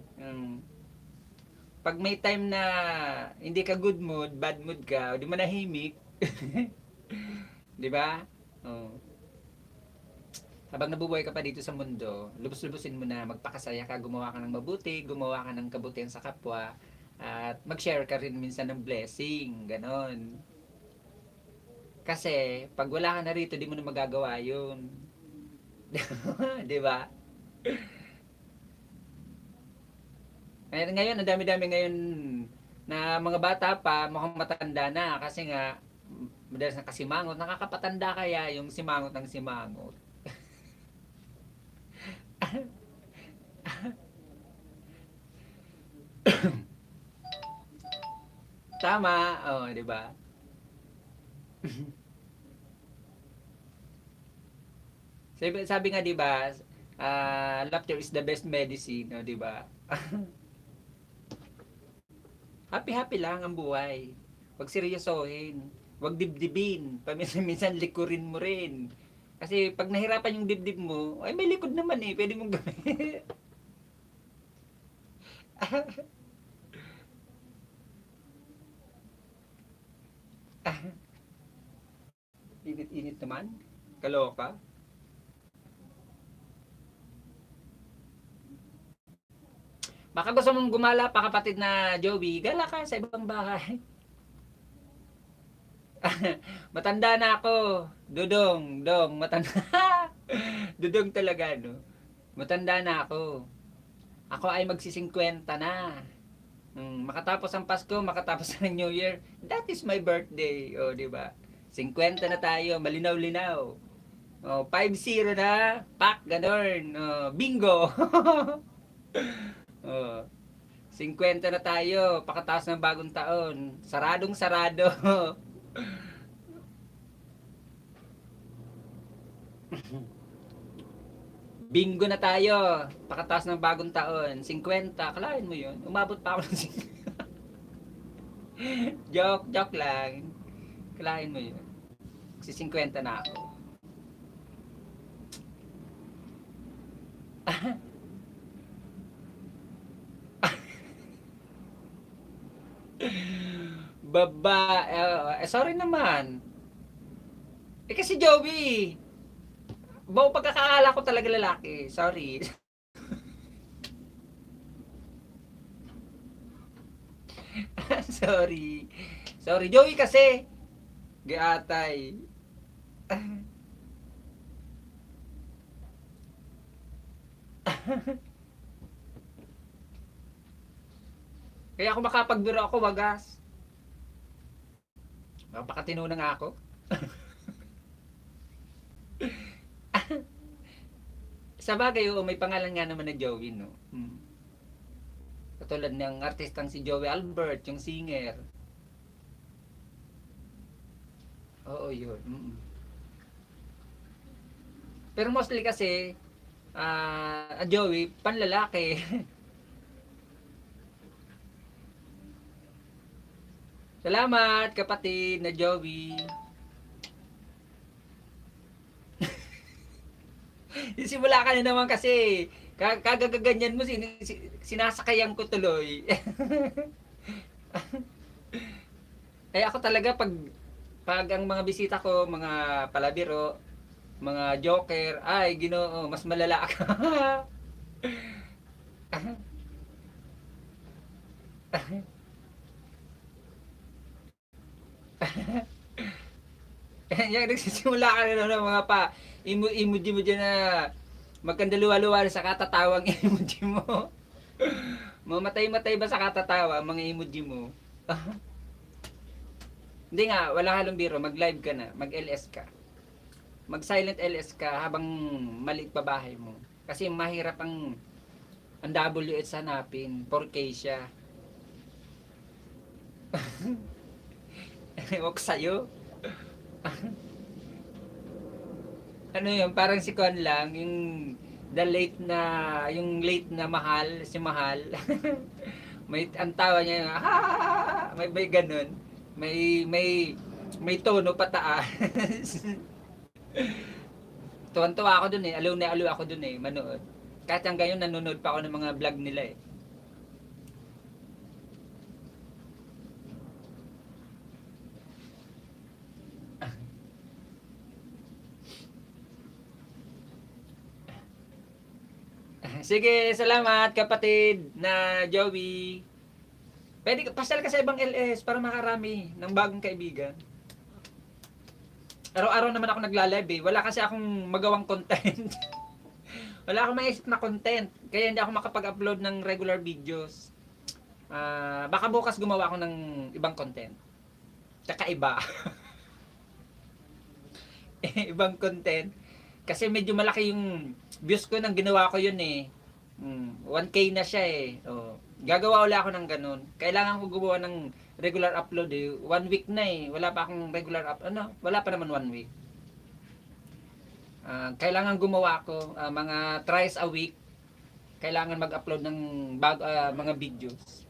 Pag may time na hindi ka good mood, bad mood ka, o di manahimik. Di ba? Oh. Habang nabubuhay ka pa dito sa mundo, lubos-lubusin mo na, magpakasaya ka, gumawa ka ng mabuti, gumawa ka ng kabutihan sa kapwa, at mag-share ka rin minsan ng blessing, ganon. Kasi, pag wala ka na rito, di mo na magagawa yun. Di ba? Ngayon, ang dami-dami ngayon na mga bata pa, mukhang matanda na, kasi nga, madalas na kasimangot, nakakapatanda kaya yung simangot ng simangot. Tama, oh, 'di ba? Sabi nga 'di ba, laughter is the best medicine, oh, 'di ba? Happy-happy lang ang buhay. Huwag seryosohin, huwag dibdibin, paminsan-minsan likurin mo rin. Kasi pag nahirapan yung dibdib mo, ay may likod naman eh, pwede mong gawin. Init-init naman. Kaloka. Baka gusto mong gumala pa kapatid na Joey, gala ka sa ibang bahay. Matanda na ako. Dudong, matanda. Dudong talaga, no? Matanda na ako. Ako ay magsisingkwenta na. Makatapos ang Pasko, makatapos ang New Year, that is my birthday. O, di ba? 50 na tayo, malinaw-linaw. Oh, 5-0 na, pak, ganon. Oh, bingo. oh, 50 na tayo, pakatapos ng bagong taon. Saradong sarado. Bingo na tayo, pakatapos ng bagong taon. 50, kalahin mo yun. Umabot pa ako ng 50. Joke lang. Kalahin mo yun. Kasi 50 na ako. Sorry naman. Kasi Joey, buong pagkakaala ko talaga lalaki. Sorry. Sorry. Sorry, Joey kasi. Giatay. Kaya ako makapagbiro ako, wagas. Napakatino na nga ako. Sa bagay, may pangalan nga naman na Joey, no? Katulad ng artistang si Joey Albert, yung singer. Oo, yun. Pero mostly kasi, Joey, panlalaki. Salamat, kapatid na Joey. Simula ka na naman kasi. Kagagaganyan mo, sinasakayan ko tuloy. Kaya ako talaga pag ang mga bisita ko, mga palabiro, mga joker, ay Ginoo, mas malala ka. Yan, nagsisimula ka na ng mga emoji mo dyan na magkandaluwa-luwa sa katatawang emoji mo. Mamatay-matay ba sa katatawa ang mga emoji mo? Hindi nga, wala halong biro, mag-live ka na, mag-LS ka. Mag-silent LS ka habang maliit pa bahay mo. Kasi mahirap ang WS hanapin, 4K siya. Huwag sa'yo. Ano yun, parang si Kon lang, yung late na mahal, si Mahal. Ang tawa niya, may ganun. May tono pataas. Tuwan-tuwa ako dun eh, aliw na aliw ako dun eh, manood. Kahit hanggang yun, nanonood pa ako ng mga vlog nila eh. Sige, salamat kapatid na Joey. Pwede pasal ka sa ibang LS para makarami ng bagong kaibigan. Araw-araw naman ako nagla-live eh. Wala kasi akong magawang content. Wala akong maisip na content. Kaya hindi ako makapag-upload ng regular videos. Baka bukas gumawa ako ng ibang content. Tsaka iba. Ibang content. Kasi medyo malaki yung views ko nang ginawa ko yun eh. 1K na siya eh. Gagawa ulit ako ng ganun. Kailangan ko gumawa ng regular upload eh. 1 week na eh. Wala pa akong regular upload. Wala pa naman 1 week. Kailangan gumawa ako mga thrice a week. Kailangan mag-upload ng mga videos.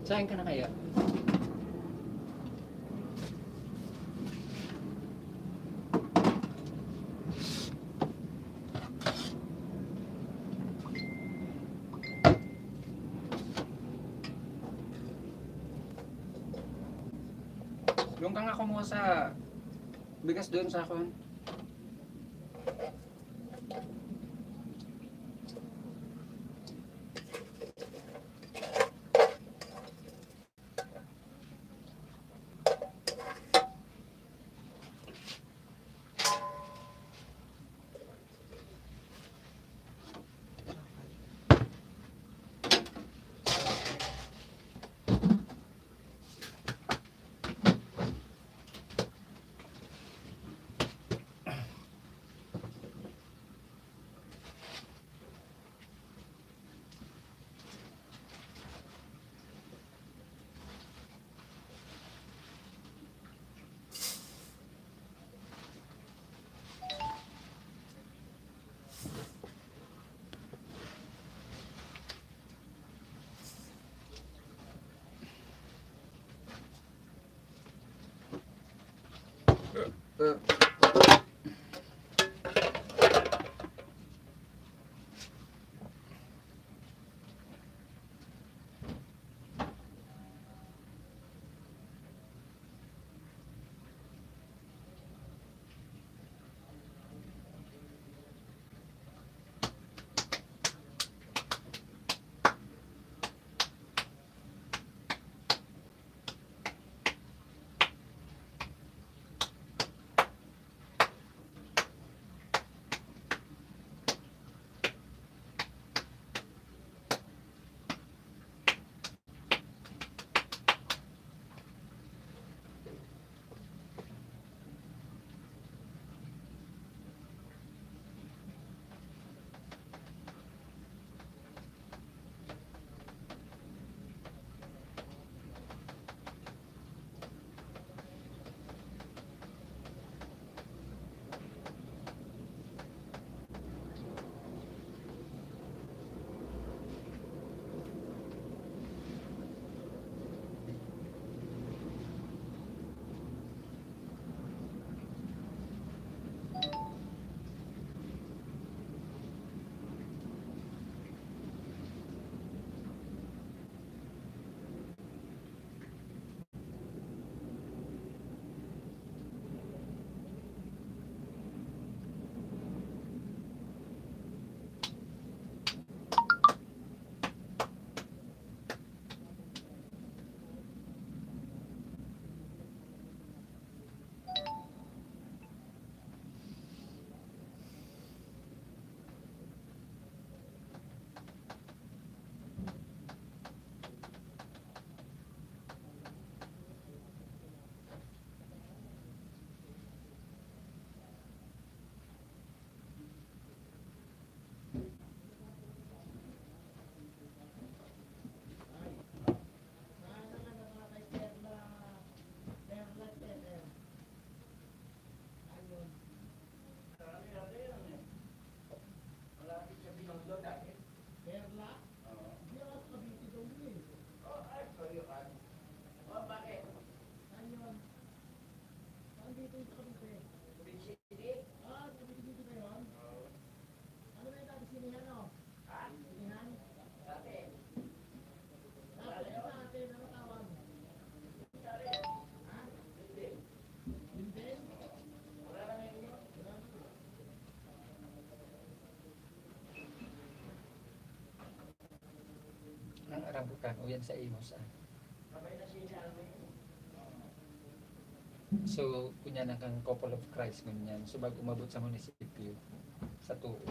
Saan ka na kaya? Doon ka nga kumuha sa bigas doon sa akin. Ang rambutan o yan sa Imos. So, kunya na kang couple of Christ kunyan. So, bago umabot sa munisipyo, sa tuo.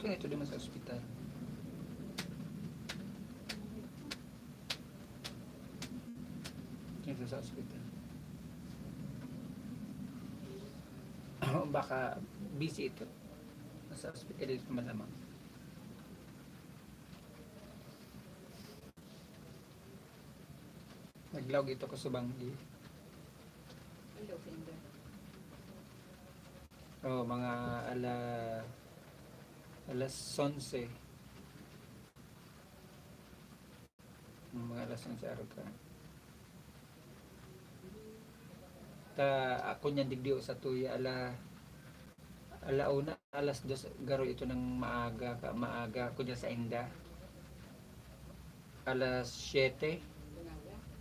open ito naman sa ospital. Ito sa ospital. Baka busy ito. Sa ospital ito malamang. Naglawag ito ko sa Banggi. Oh, mga alas 11. Mga alas 11 araw ka. Ta ako niyan digdio sa tuya alauna alas 2 garo ito ng maaga ko diyan sa Inda. Alas 7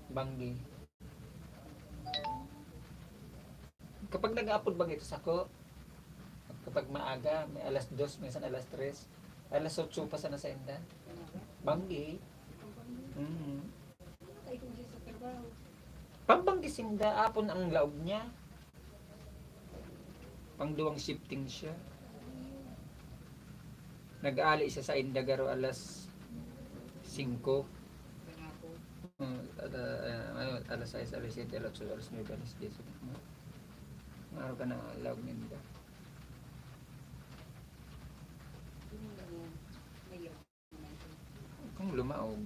Banggi. Kapag nag-upload bang ito sa ko, kapag maaga, may alas 2, minsan alas 3, alas 8 pa sana sa Inda. Banggi. Pambanggi Sinda, apon ang laog niya. Pangduwang shifting siya. Nag-aali siya sa Inda garo alas 5. Alas 6, alas 7, alas 8, alas 9, alas 10. Araw ka na laog ninda. Kung lumaog.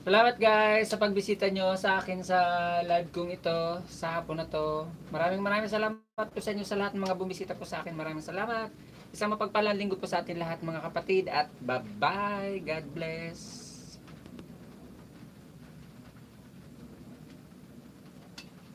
Salamat guys sa pagbisita nyo sa akin sa live kong ito sa hapon na to. Maraming salamat po sa inyo sa lahat ng mga bumisita po sa akin. Maraming salamat. Isang mapagpalang linggo po sa atin lahat mga kapatid at bye-bye. God bless.